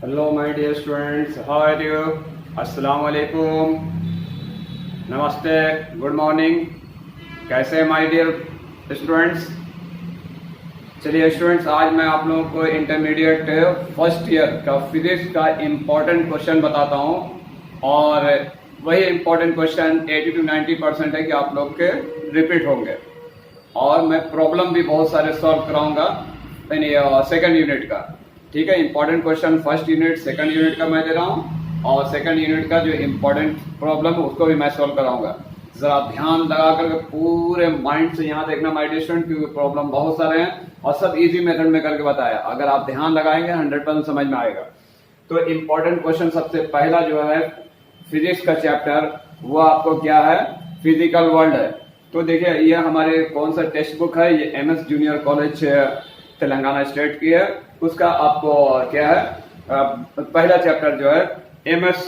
Hello my dear students, how are you? अस्सलाम वालेकुम, नमस्ते, गुड मॉर्निंग। कैसे हैं माय डियर स्टूडेंट्स? चलिए स्टूडेंट्स, आज मैं आप लोगों को इंटरमीडिएट फर्स्ट ईयर का फिजिक्स का इम्पोर्टेंट क्वेश्चन बताता हूं और वही इम्पोर्टेंट क्वेश्चन 80 to 90% है कि आप लोग के रिपीट होंगे और मैं प्रॉब्लम भी बहुत सारे सॉल्व कराऊंगा सेकंड यूनिट का। ठीक है, important question first unit second unit का मैं दे रहा हूँ और सेकंड यूनिट का जो इंपॉर्टेंट प्रॉब्लम है उसको भी मैं सॉल्व कराऊंगा। जरा ध्यान लगा करके पूरे माइंड से यहाँ देखना माय डियर स्टूडेंट, क्योंकि प्रॉब्लम बहुत सारे हैं और सब इजी मेथड में करके बताया। अगर आप ध्यान लगाएंगे 100% समझ में आएगा। तो इम्पोर्टेंट क्वेश्चन सबसे पहला जो है फिजिक्स का चैप्टर, वो आपको क्या है, फिजिकल वर्ल्ड है। तो देखिए ये हमारे कौन सा टेक्स्ट बुक है, ये MS junior college Telangana state की है। उसका आपको क्या है, पहला चैप्टर जो है एमएस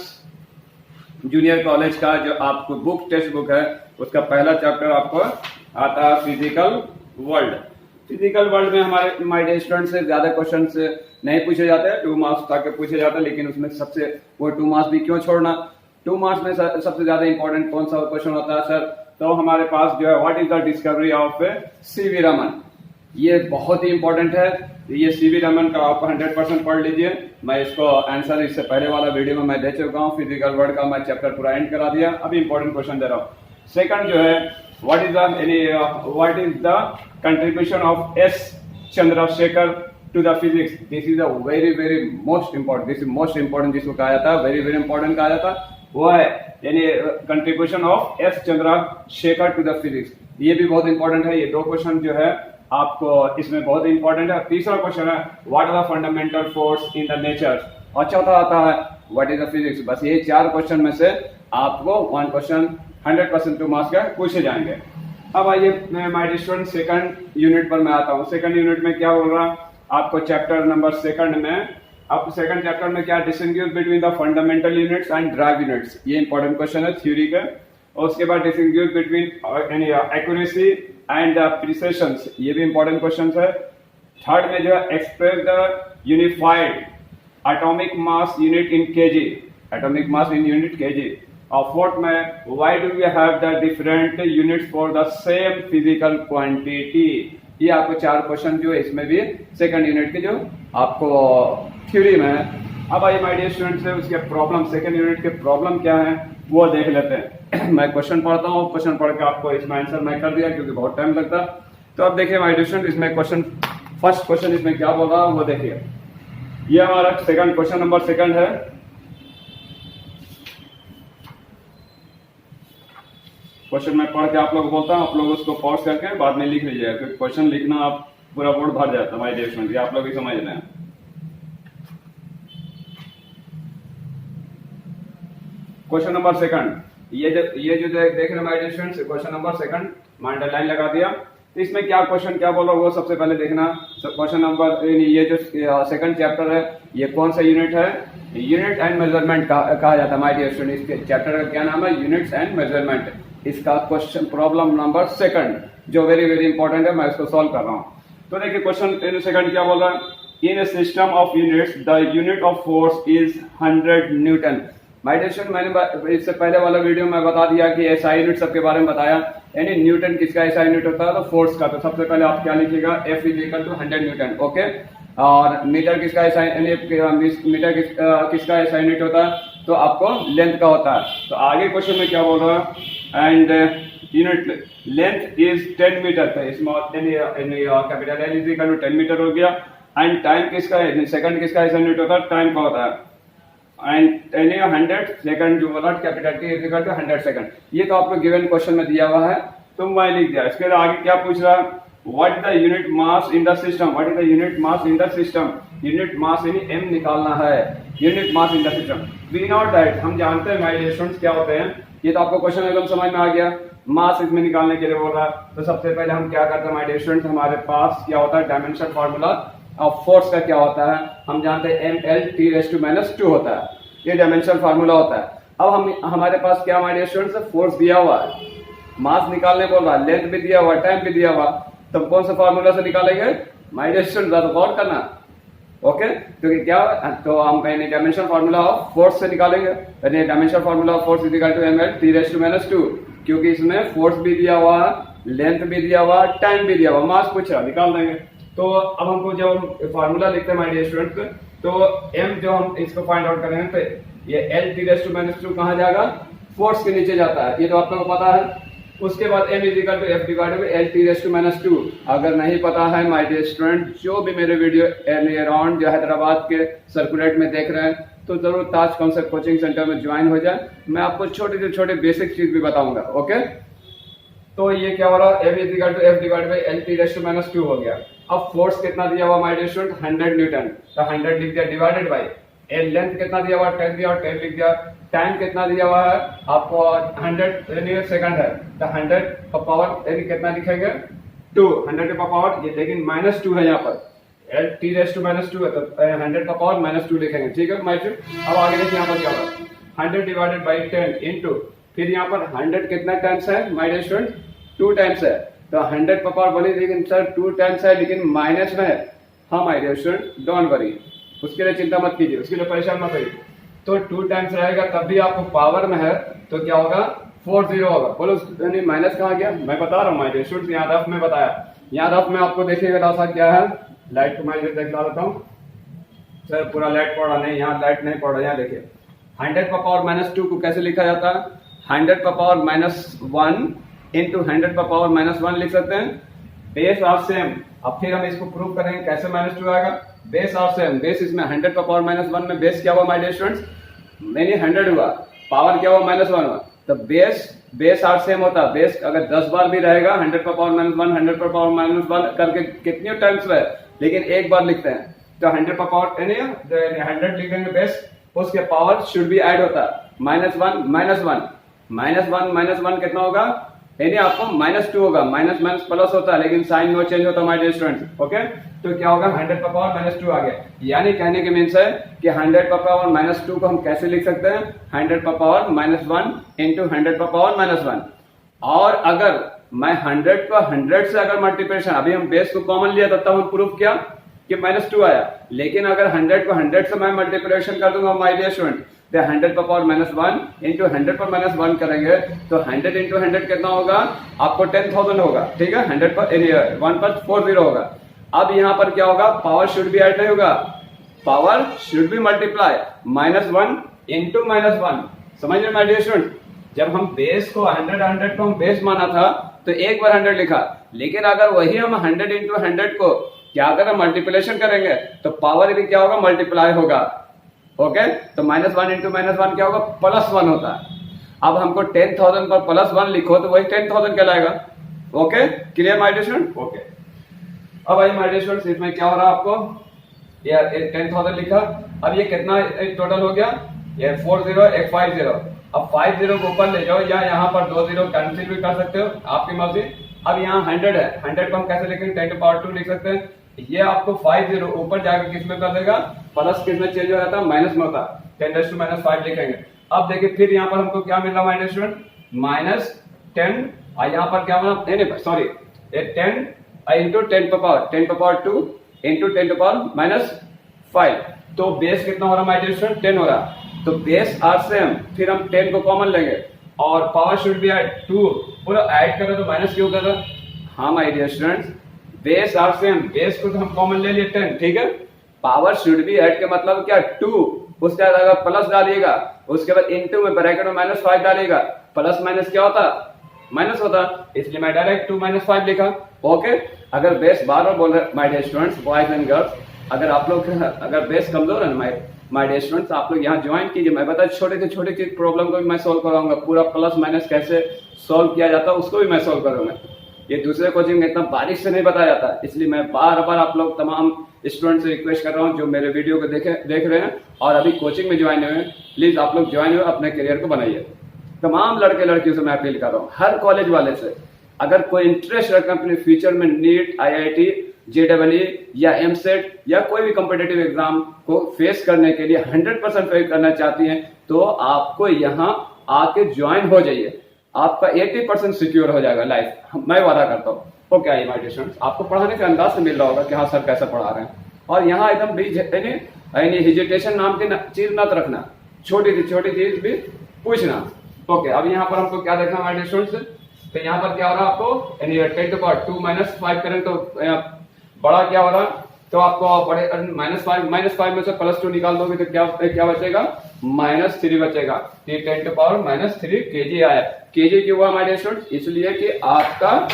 जूनियर कॉलेज का जो आपको बुक टेक्स्ट बुक है उसका पहला चैप्टर आपको आता है फिजिकल वर्ल्ड। फिजिकल वर्ल्ड में हमारे माय डियर स्टूडेंट से ज्यादा क्वेश्चन नहीं पूछे जाते हैं, 2 मार्क्स तक पूछे जाते हैं, लेकिन उसमें सबसे वो 2 मार्क्स भी क्यों छोड़ना। 2 मार्क्स में सबसे ज्यादा इंपॉर्टेंट कौन सा क्वेश्चन होता है सर? तो हमारे पास जो है what is the discovery of CV Raman, ये बहुत ही इंपॉर्टेंट है। ये सीवी रमन का आप 100% पढ़ लीजिए। मैं इसको आंसर इससे पहले वाला वीडियो में मैं दे चुका हूँ। फिजिकल वर्ल्ड का मैं चैप्टर पूरा एंड करा दिया, अभी इंपॉर्टेंट क्वेश्चन दे रहा हूँ। सेकंड जो है what is the contribution of S Chandrasekhar to the physics. This is a very most important, this is most important जिसको कहा जाता है, वेरी इंपॉर्टेंट कहा जाता है, वो है यानी contribution of S Chandrasekhar to the physics. ये भी बहुत इंपॉर्टेंट है। ये 2 क्वेश्चन जो है आपको इसमें बहुत इंपॉर्टेंट है। तीसरा क्वेश्चन है what are the fundamental force in the nature और चौथा आता है व्हाट इज द फिजिक्स। बस ये 4 क्वेश्चन में से आपको 1 क्वेश्चन 100% 2 मार्क्स का पूछे जाएंगे। अब आइए my dear student second unit पर मैं आता हूँ। सेकंड यूनिट में क्या बोल रहा आपको, चैप्टर नंबर सेकंड में अब सेकंड चैप्टर में क्या, distinguish between the fundamental units and drive units. ये इंपॉर्टेंट क्वेश्चन है थ्योरी का। और उसके बाद distinguish between accuracy and precision, ये भी इंपॉर्टेंट क्वेश्चन है। थर्ड में जो है express the unified atomic mass unit in KG, atomic mass in unit KG. और फोर्थ में why do we have the different units for the same physical quantity. ये आपको 4 क्वेश्चन जो है इसमें भी सेकंड यूनिट के जो आपको थ्योरी में है। अब आइए माय डियर स्टूडेंट्स उसके प्रॉब्लम, सेकंड यूनिट के प्रॉब्लम क्या है वो देख लेते हैं। मैं क्वेश्चन पढ़ता हूँ, क्वेश्चन पढ़ के आपको इसमें आंसर मैं कर दिया क्योंकि बहुत टाइम लगता। तो अब देखिए माय डियर स्टूडेंट इसमें क्वेश्चन, फर्स्ट क्वेश्चन इसमें क्या बोल रहा है वो देखिए। ये हमारा सेकंड क्वेश्चन नंबर सेकंड है। क्वेश्चन मैं पढ़ के आप लोग बोलता हूँ, आप लोग उसको पॉज करके बाद में लिख लीजिएगा क्योंकि क्वेश्चन लिखना आप पूरा बोर्ड भर जाता है माय डियर स्टूडेंट, ये आप लोग ही समझ रहे हैं। क्वेश्चन नंबर सेकंड, ये जो देख रहे हैं my dear students, question number second मैं अंडरलाइन लगा दिया। तो इसमें क्या क्वेश्चन क्या बोला वो सबसे पहले देखना। क्वेश्चन नंबर, ये जो सेकंड चैप्टर है ये कौन सा यूनिट है, यूनिट एंड मेजरमेंट कहा जाता है माय डियर स्टूडेंट। इसके चैप्टर का क्या नाम है, यूनिट्स एंड मेजरमेंट। इसका क्वेश्चन प्रॉब्लम नंबर सेकंड जो वेरी इंपॉर्टेंट है, मैं इसको सॉल्व कर रहा हूँ। तो देखिए क्वेश्चन सेकंड क्या बोल रहा है, in a system of units the unit of force is 100 newton. My dear student, मैंने इससे पहले वाला वीडियो में बता दिया कि ऐसा यूनिट सबके बारे में बताया, यानी न्यूटन किसका ऐसा यूनिट होता है, तो फोर्स का। तो सबसे पहले आप क्या लिखिएगा, F is equal to 100 newton, okay. और मीटर किसका ऐसा, मीटर किसका ऐसा यूनिट होता है, तो आपको लेंथ का होता है। तो आगे क्वेश्चन में क्या बोल रहा है, and unit length is 10 metre. तो capital L is equal to 10 metre हो गया। एंड टाइम किसका है, सेकंड किसका ऐसा यूनिट होता है, टाइम का होता है। एंड 100 सेकंड जो बोला capital T is equal to 100 second. ये तो आपको गिवन क्वेश्चन में दिया हुआ है, तो मैं लिख दिया। इसके आगे क्या पूछ रहा है, what the unit mass in the system, what is the unit mass in the system. Unit mass यानी m निकालना है, unit mass in the system. We know that, हम जानते हैं माय डियर स्टूडेंट्स क्या होते हैं। ये तो आपको क्वेश्चन एकदम समझ में आ गया, मास इसमें निकालने के लिए बोल रहा है। तो सबसे पहले हम क्या करते हैं माय डियर स्टूडेंट्स, हमारे पास क्या होता है डायमेंशन फार्मूला ऑफ फोर्स का क्या होता है, हम जानते हैं mL/T⁻²⁻² होता है, ये डायमेंशनल फार्मूला होता है। अब हम हमारे पास क्या माय डियर स्टूडेंट्स, फोर्स दिया हुआ है, मास निकालने बोल रहा है, लेंथ भी दिया हुआ, टाइम भी दिया हुआ, तब कौन सा फार्मूला से निकालेंगे माय डियर स्टूडेंट्स, गौर करना। ओके, तो क्या, तो हम कहेंगे डायमेंशन फार्मूला ऑफ फोर्स से निकालेंगे, dimension formula of force is equal to ml T⁻², क्योंकि इसमें फोर्स भी दिया हुआ है, लेंथ भी दिया हुआ, टाइम भी दिया हुआ, मास पूछ रहा, निकाल देंगे। तो अब हमको जब हम फार्मूला लिखते हैं माय डियर स्टूडेंट, तो m जो हम इसको फाइंड आउट करेंगे तो ये L T⁻² कहाँ जाएगा, फोर्स के नीचे जाता है, ये तो आप लोगों को पता है। उसके बाद m is equal to F divided by L T⁻²। अगर नहीं पता है माय डियर स्टूडेंट, जो भी मेरे वीडियो अराउंड जो हैदराबाद के सर्कुलेट में देख रहे हैं, तो जरूर ताज कॉन्सेप्ट कोचिंग सेंटर में ज्वाइन हो जाए, मैं आपको छोटे से छोटे बेसिक चीज भी बताऊंगा। ओके, तो ये क्या हो रहा है, m is equal to F divided by L T⁻² हो गया। अब फोर्स कितना दिया हुआ माय डियर स्टूडेंट, 100 न्यूटन, तो 100 लिख दिया, डिवाइडेड बाई लेंथ कितना दिया हुआ, 10 दिया और 10 लिख दिया, टाइम कितना दिया हुआ है आपको 100 सेकंड है, तो 100 का पावर यानी कितना लिखेंगे 2, 100 का पावर ये, लेकिन -2 है यहाँ पर, L T⁻² है, तो 100 का पावर -2 लिखेंगे। ठीक है माय स्टूडेंट, अब आगे देखिए यहाँ पर क्या होगा, 100 डिवाइडेड बाई 10 इंटू, फिर यहाँ पर 100 कितना टाइम्स है माय डियर स्टूडेंट, 2 टाइम्स है, तो 100 का पावर बोली, लेकिन सर 2 टाइम्स है लेकिन माइनस में है। हाँ my dear student, don't worry, उसके लिए चिंता मत कीजिए, उसके लिए परेशान मत होइए। तो 2 टाइम्स रहेगा, तब भी आपको पावर में है, तो क्या होगा 40 होगा। बोलो नहीं, माइनस कहाँ गया, मैं बता रहा हूँ माय डियर स्टूडेंट, यहाँ रफ में बताया, यहाँ रफ में आपको देखिएगा रास्ता क्या है, लाइट को मैं दिखा देता हूँ सर, पूरा लाइट पड़ रहा नहीं, यहाँ लाइट नहीं पड़ रहा, यहाँ देखिए 100 का पावर -2 को कैसे लिखा जाता है, 100 का पावर -1 इंटू 100 का पावर -1 लिख सकते हैं, बेस आर सेम। अब फिर हम इसको प्रूव करेंगे कैसे -2 आएगा, बेस आर सेम, बेस इसमें 100 का पावर -1 में बेस क्या हुआ माय डियर स्टूडेंट्स, मैंने 100 हुआ, पावर क्या हुआ -1 हुआ, तो बेस आर सेम होता है, बेस अगर 10 बार भी रहेगा 100 का पावर -1 100 का पावर -1 करके कितने टाइम्स है, लेकिन एक बार लिखते हैं, तो 100 का पावर 100 लिखेंगे बेस, उसके पावर शुड बी ऐड होता है -1 कितना होगा, यानी आपको -2 होगा, माइनस माइनस प्लस होता है, लेकिन साइन नो चेंज होता है माय डियर स्टूडेंट्स। ओके, तो क्या होगा 100 का पावर -2 आ गया, यानी कहने के मीन्स है कि 100 का पावर -2 को हम कैसे लिख सकते हैं, 100 का पावर -1 इंटू 100 का पावर -1। और अगर मैं 100 को 100 से अगर मल्टीप्लिकेशन, अभी हम बेस को कॉमन लिया तब हम प्रूफ किया कि -2 आया, लेकिन अगर 100 को 100 से मैं मल्टीप्लिकेशन कर दूंगा माय डियर स्टूडेंट, तो 100 का पावर -1 इंटू 100 पर -1 करेंगे, तो 100 इंटू 100 कितना होगा आपको 10,000 होगा। ठीक है, 100 पर 1 पर 40 होगा। अब यहाँ पर क्या होगा, पावर शुड बी ऐड नहीं होगा, power should be multiply, -1 into -1। समझ रहे माय डियर स्टूडेंट, जब हम बेस को 100 को हम बेस माना था तो एक बार 100 लिखा, लेकिन अगर वही हम 100 इंटू 100 को क्या अगर मल्टीप्लिकेशन करेंगे तो पावर भी क्या होगा, मल्टीप्लाई होगा। ओके, तो -1 इंटू -1 क्या होगा, +1 होता है। अब हमको 10,000 पर +1 लिखो तो वही 10,000 कहलाएगा। Okay, clear my dear student. Okay, अब आई माय डियर स्टूडेंट्स, इसमें क्या हो रहा है आपको, ये 10,000 लिखा, अब ये कितना टोटल हो गया, ये 40 एक 50। अब 50 को ऊपर ले जाओ, या यहाँ पर 2 0 कैंसिल भी कर सकते हो, आपकी मर्जी। अब यहाँ 100 है, 100 को हम कैसे लिखेंगे, 10⁻2 लिख सकते हैं। ये आपको 50 ऊपर जाकर किस में कर देगा, प्लस किस में चेंज हो जाता है, माइनस में होता है, 10⁻5 लिखेंगे। अब देखिए फिर यहाँ पर हमको क्या मिल रहा है माय डियर स्टूडेंट, -10, और यहाँ पर क्या बना, नहीं सॉरी, 10 इंटू 10 पावर 2 इंटू 10⁻5, तो बेस कितना हो रहा है माय डियर स्टूडेंट, 10 हो रहा। तो बेस आर सेम, फिर हम 10 को कॉमन लेंगे और पावर शुड बी ऐड 2, पूरा ऐड करें तो माइनस क्यों कर रहा। हाँ my dear students, base are same, base को तो हम कॉमन ले लिए 10, ठीक है, पावर शुड बी ऐड के मतलब क्या 2, उसके बाद अगर प्लस डालिएगा, उसके बाद इनटू में ब्रैकेट में -5 डालिएगा, प्लस माइनस क्या होता, माइनस होता, इसलिए मैं डायरेक्ट 2 - 5 लिखा। ओके, अगर बेस बार बार बोल रहे my dear students, boys and girls, अगर आप लोग अगर बेस कमजोर है ना माय डियर स्टूडेंट्स, आप लोग यहाँ ज्वाइन कीजिए, मैं बता छोटे से छोटे चीज प्रॉब्लम को भी मैं सोल्व कराऊंगा, पूरा प्लस माइनस कैसे सोल्व किया जाता है उसको भी मैं सोल्व करूंगा। ये दूसरे कोचिंग में इतना बारीक से नहीं बताया जाता, इसलिए मैं बार बार आप लोग तमाम स्टूडेंट से रिक्वेस्ट कर रहा हूँ जो मेरे वीडियो को देख रहे हैं और अभी कोचिंग में ज्वाइन हुए हैं, प्लीज आप लोग ज्वाइन हुए, अपने करियर को बनाइए। तमाम लड़के लड़कियों से मैं अपील कर रहा हूँ, हर कॉलेज वाले से, अगर कोई इंटरेस्ट रखते हैं अपने फ्यूचर में नीट, IIT, JEE या MSET या कोई भी कॉम्पिटिटिव एग्जाम को फेस करने के लिए 100% फेस करना चाहती हैं, तो आपको यहाँ आके ज्वाइन हो जाइए, आपका 80% सिक्योर हो जाएगा लाइफ, मैं वादा करता हूँ। Okay I my dear students, आपको पढ़ाने के अंदाज से मिल रहा होगा कि हाँ सर कैसे पढ़ा रहे हैं। और यहाँ एकदम भी हेजिटेशन नाम की चीज मत रखना, छोटी चीज भी पूछना। ओके, अब यहाँ पर हमको क्या देखना हमारे स्टूडेंट्स, तो यहाँ पर क्या हो रहा है आपको, यानी 10⁻2 -5 करें तो बड़ा क्या हो रहा, तो आपको बड़े -5 में से +2 निकाल दोगे तो क्या बचेगा, -3 बचेगा। ये 10⁻³ kg आया। kg क्यों हुआ हमारे स्टूडेंट, इसलिए कि आपका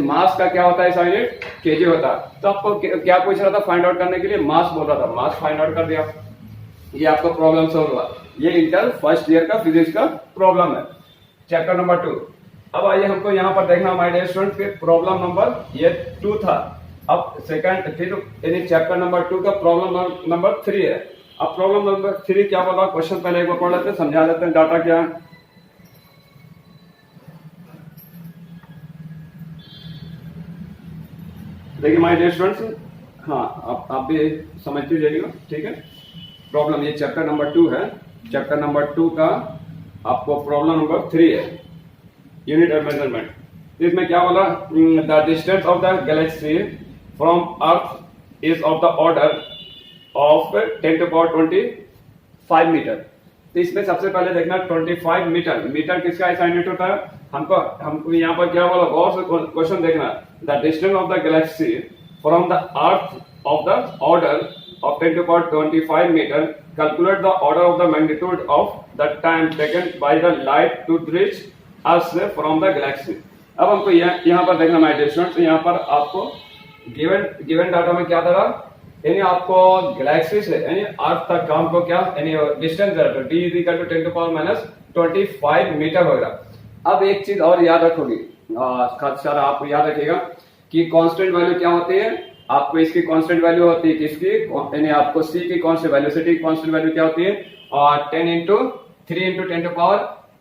मास का क्या होता है इस यूनिट, kg होता है। तो आपको क्या पूछ रहा था, फाइंड आउट करने के लिए मास बोल रहा था, मास फाइंड आउट कर दिया, ये आपका प्रॉब्लम सॉल्व हुआ। ये इंटर फर्स्ट ईयर का फिजिक्स का प्रॉब्लम है, चैप्टर नंबर 2। अब आइए हमको यहाँ पर देखना हमारे स्टूडेंट के प्रॉब्लम नंबर ये 2 था। अब सेकंड फिर यानी चैप्टर नंबर 2 का प्रॉब्लम नंबर 3 है। अब प्रॉब्लम नंबर 3 क्या बोला, क्वेश्चन पहले एक बार पढ़ लेते हैं, समझा देते हैं डाटा क्या है। देखिए माय डियर स्टूडेंट्स, हाँ आप भी समझते जाइएगा, ठीक है। प्रॉब्लम ये चैप्टर नंबर 2 है, चैप्टर नंबर 2 का आपको प्रॉब्लम नंबर 3 है, यूनिट ऑफ मेजरमेंट। इसमें क्या बोला, the distance of the galaxy from earth is of the order of 10⁻25 metre. तो इसमें सबसे पहले देखना 25 मीटर, मीटर किसका ऐसा यूनिट होता है, हमको यहाँ पर क्या बोला, गौर से क्वेश्चन देखना। The distance of the galaxy from the earth of the order of 10⁻25 meter, calculate the order of the magnitude of the time taken by the light to reach us from the galaxy। अब हमको यहाँ पर देखना my dear students, यहाँ पर आपको given data में क्या था, यानी आपको गैलेक्सी से यानी अर्थ तक का हमको क्या यानी डिस्टेंस दे रहा, d = 10⁻25 मीटर वगैरह। अब एक चीज और याद रखोगी, सर आप याद रखिएगा कि कांस्टेंट वैल्यू क्या होती है, आपको इसकी कांस्टेंट वैल्यू होती है किसकी, यानी आपको c की कांस्टेंट वेलोसिटी की कांस्टेंट वैल्यू क्या होती है, और 10 × 3 ×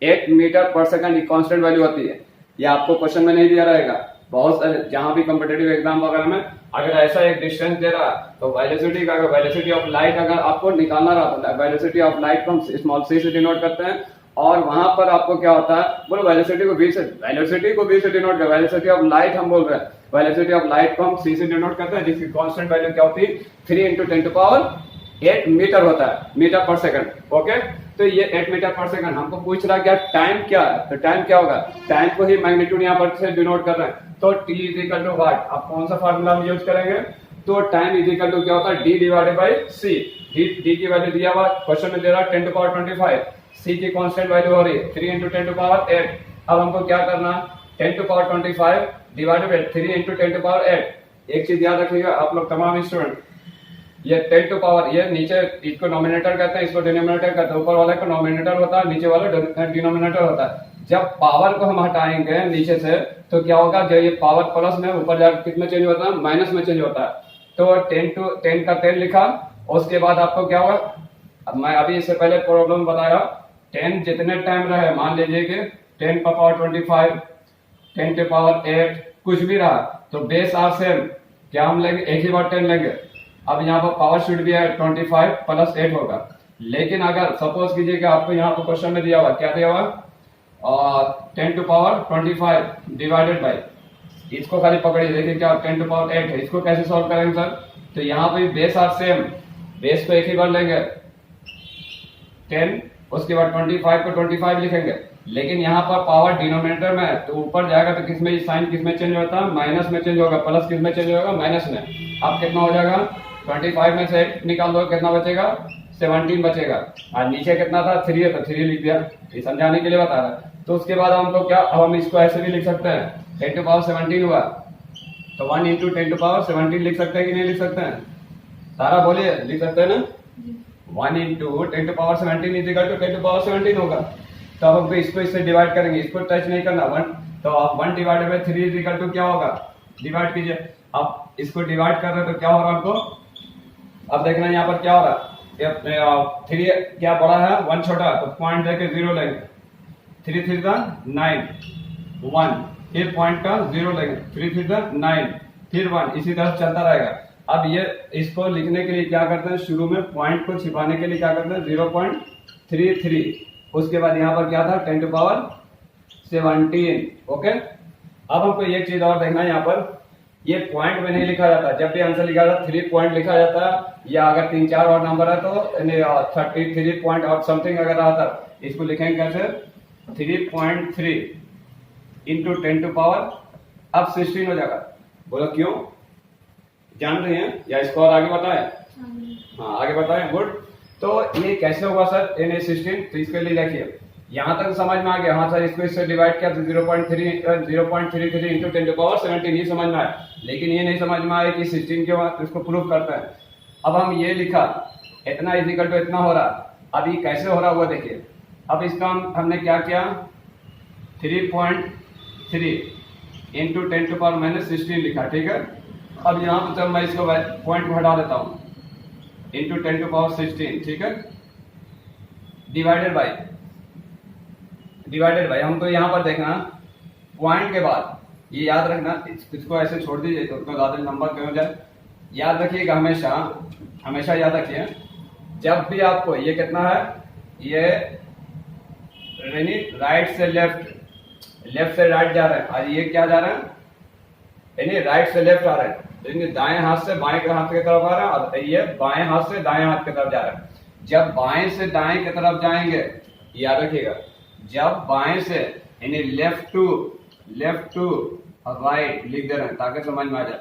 10⁸ मीटर पर सेकंड की कांस्टेंट वैल्यू होती है। ये आपको क्वेश्चन में नहीं दिया रहेगा, बहुत सारे जहां भी कॉम्पिटिटिव एग्जाम वगैरह में अगर ऐसा एक डिस्टेंस दे रहा तो वेलोसिटी का, वेलोसिटी ऑफ लाइट अगर आपको निकालना रहा तो वेलोसिटी ऑफ लाइट को हम स्मॉल c से डिनोट करते हैं, और वहां पर आपको क्या होता है, बोलो वेलोसिटी को v से डिनोट कर, वेलोसिटी ऑफ लाइट हम बोल रहे हैं, वेलोसिटी ऑफ लाइट को हम c से डिनोट करते हैं, जिसकी कांस्टेंट वैल्यू क्या होती है 3 × 10⁸ मीटर होता है, मीटर पर सेकंड। ओके, तो ये 8 मीटर पर सेकंड हमको पूछ रहा क्या, टाइम क्या है, तो टाइम क्या होगा, टाइम को ही मैग्नीट्यूड यहाँ पर से डिनोट कर रहे हैं, तो t = व्हाट, आप कौन सा फार्मूला हम यूज करेंगे, तो टाइम = क्या होता है d/c, d की वैल्यू दिया हुआ क्वेश्चन में दे रहा है 10⁻25, c की कांस्टेंट वैल्यू हो रही है 3 × 10⁸। अब हमको क्या करना, 10⁻25 डिवाइडेड बाय 3 × 10⁸। एक चीज याद रखिएगा आप लोग तमाम स्टूडेंट, ये 10 टू पावर, ये नीचे इसको नॉमिनेटर कहते हैं, इसको डिनोमिनेटर कहते हैं, ऊपर वाले को नॉमिनेटर होता है, नीचे वाला डिनोमिनेटर होता है। जब पावर को हम हटाएंगे नीचे से तो क्या होगा, जब ये पावर प्लस में ऊपर जाकर कितने चेंज होता है, माइनस में चेंज होता है। तो 10 का 10 लिखा, उसके बाद आपको क्या होगा, अब मैं अभी इससे पहले प्रॉब्लम बताया, 10 जितने टाइम रहे, मान लीजिए कि 10⁻25, 10⁸ कुछ भी रहा, तो बेस आर सेम, क्या हम लेंगे, एक ही बार 10 लेंगे। अब यहाँ पर पावर शुड भी है 25 + 8 होगा। लेकिन अगर सपोज कीजिए कि आपको यहाँ पर क्वेश्चन में दिया हुआ, क्या दिया हुआ, 10⁻25 डिवाइडेड बाई, इसको खाली पकड़िए, देखिए क्या 10⁸ है, इसको कैसे सॉल्व करेंगे सर, तो यहाँ पे बेस आर सेम, बेस को एक ही बार लेंगे 10, उसके बाद 25 को 25 लिखेंगे, लेकिन यहाँ पर पावर डिनोमिनेटर में है, तो ऊपर जाएगा तो किसमें साइन किसमें चेंज होता है, माइनस में चेंज होगा, प्लस किसमें चेंज होगा, माइनस में। अब कितना हो जाएगा, 25 में से 8 निकाल दो, कितना बचेगा, 17 बचेगा, और नीचे कितना था 3 है, तो 3 लिख दिया, ये समझाने के लिए बता रहा है। तो उसके बाद हमको क्या, अब हम इसको ऐसे भी लिख सकते हैं, 10⁻17 हुआ तो 1 × 10⁻17 लिख सकते हैं कि नहीं लिख सकते हैं, सारा बोलिए, लिख सकते हैं ना, 1 × 10⁻17 = 10⁻17 होगा। तो अब हमको इसको इससे डिवाइड करेंगे, इसको टच नहीं करना, 1, तो अब 1 / 3 = क्या होगा, डिवाइड कीजिए। अब इसको डिवाइड कर रहे हैं तो क्या हो रहा है हमको, अब देखना यहाँ पर क्या हो रहा है, 3 क्या बड़ा है, 1 छोटा, तो पॉइंट देके 0 लेंगे, 3 3 9 1, फिर पॉइंट का 0 लेंगे, 3 3 9, फिर 1, इसी तरह चलता रहेगा। अब ये इसको लिखने के लिए क्या करते हैं, शुरू में पॉइंट को छिपाने के लिए क्या करते हैं, 0.33, उसके बाद यहाँ पर क्या था 10⁻17। ओके, अब हमको एक चीज और देखना है यहाँ पर ये पॉइंट में नहीं लिखा जाता, जब भी आंसर लिखा जाता 3 पॉइंट लिखा जाता, या अगर 3-4 और नंबर है तो 33 पॉइंट और समथिंग अगर आता, इसको लिखेंगे कैसे 3.3 इंटू 10 टू पावर अब 16 हो जाएगा। बोलो क्यों, जान रही हैं या इसको और आगे बताएं? हाँ आगे बताएं, गुड। तो ये कैसे होगा सर इन 16, तो इसके लिए देखिए यहाँ तक समझ में आ गया। हाँ सर इसको इससे डिवाइड किया तो 0.33 इंटू 10 टू पावर 17 ये समझ में आया, लेकिन ये नहीं समझ में आया कि 16 क्यों है, तो इसको प्रूफ करते हैं। अब हम ये लिखा इतना इक्वल टू इतना हो रहा, अब ये कैसे हो रहा हुआ देखिए। अब इसका हमने क्या किया 3.3 इंटू 10 टू पावर मैंने 16 लिखा, ठीक है। अब यहाँ पर जब मैं इसको पॉइंट को हटा देता हूँ इंटू 10 टू पावर 16, ठीक है, डिवाइडेड बाई हमको यहाँ पर देखना पॉइंट के बाद, ये याद रखना, इसको ऐसे छोड़ दीजिए तो उतना ज्यादा नंबर क्यों हो जाए। याद रखिएगा हमेशा याद रखिए, जब भी आपको ये कितना है, ये राइट से लेफ्ट से राइट जा रहा है, और ये क्या जा रहा है यानी राइट से लेफ्ट आ रहा है, यानी दाएं हाथ से बाएं हाथ की तरफ आ रहा है, और ये बाएं हाथ से दाएं हाथ की तरफ जा रहा है। जब बाएं से दाएं की तरफ जाएंगे, याद रखिएगा, जब बाएं से यानी लेफ्ट टू राइट लिख दे रहे हैं ताकि समझ में आ जाए।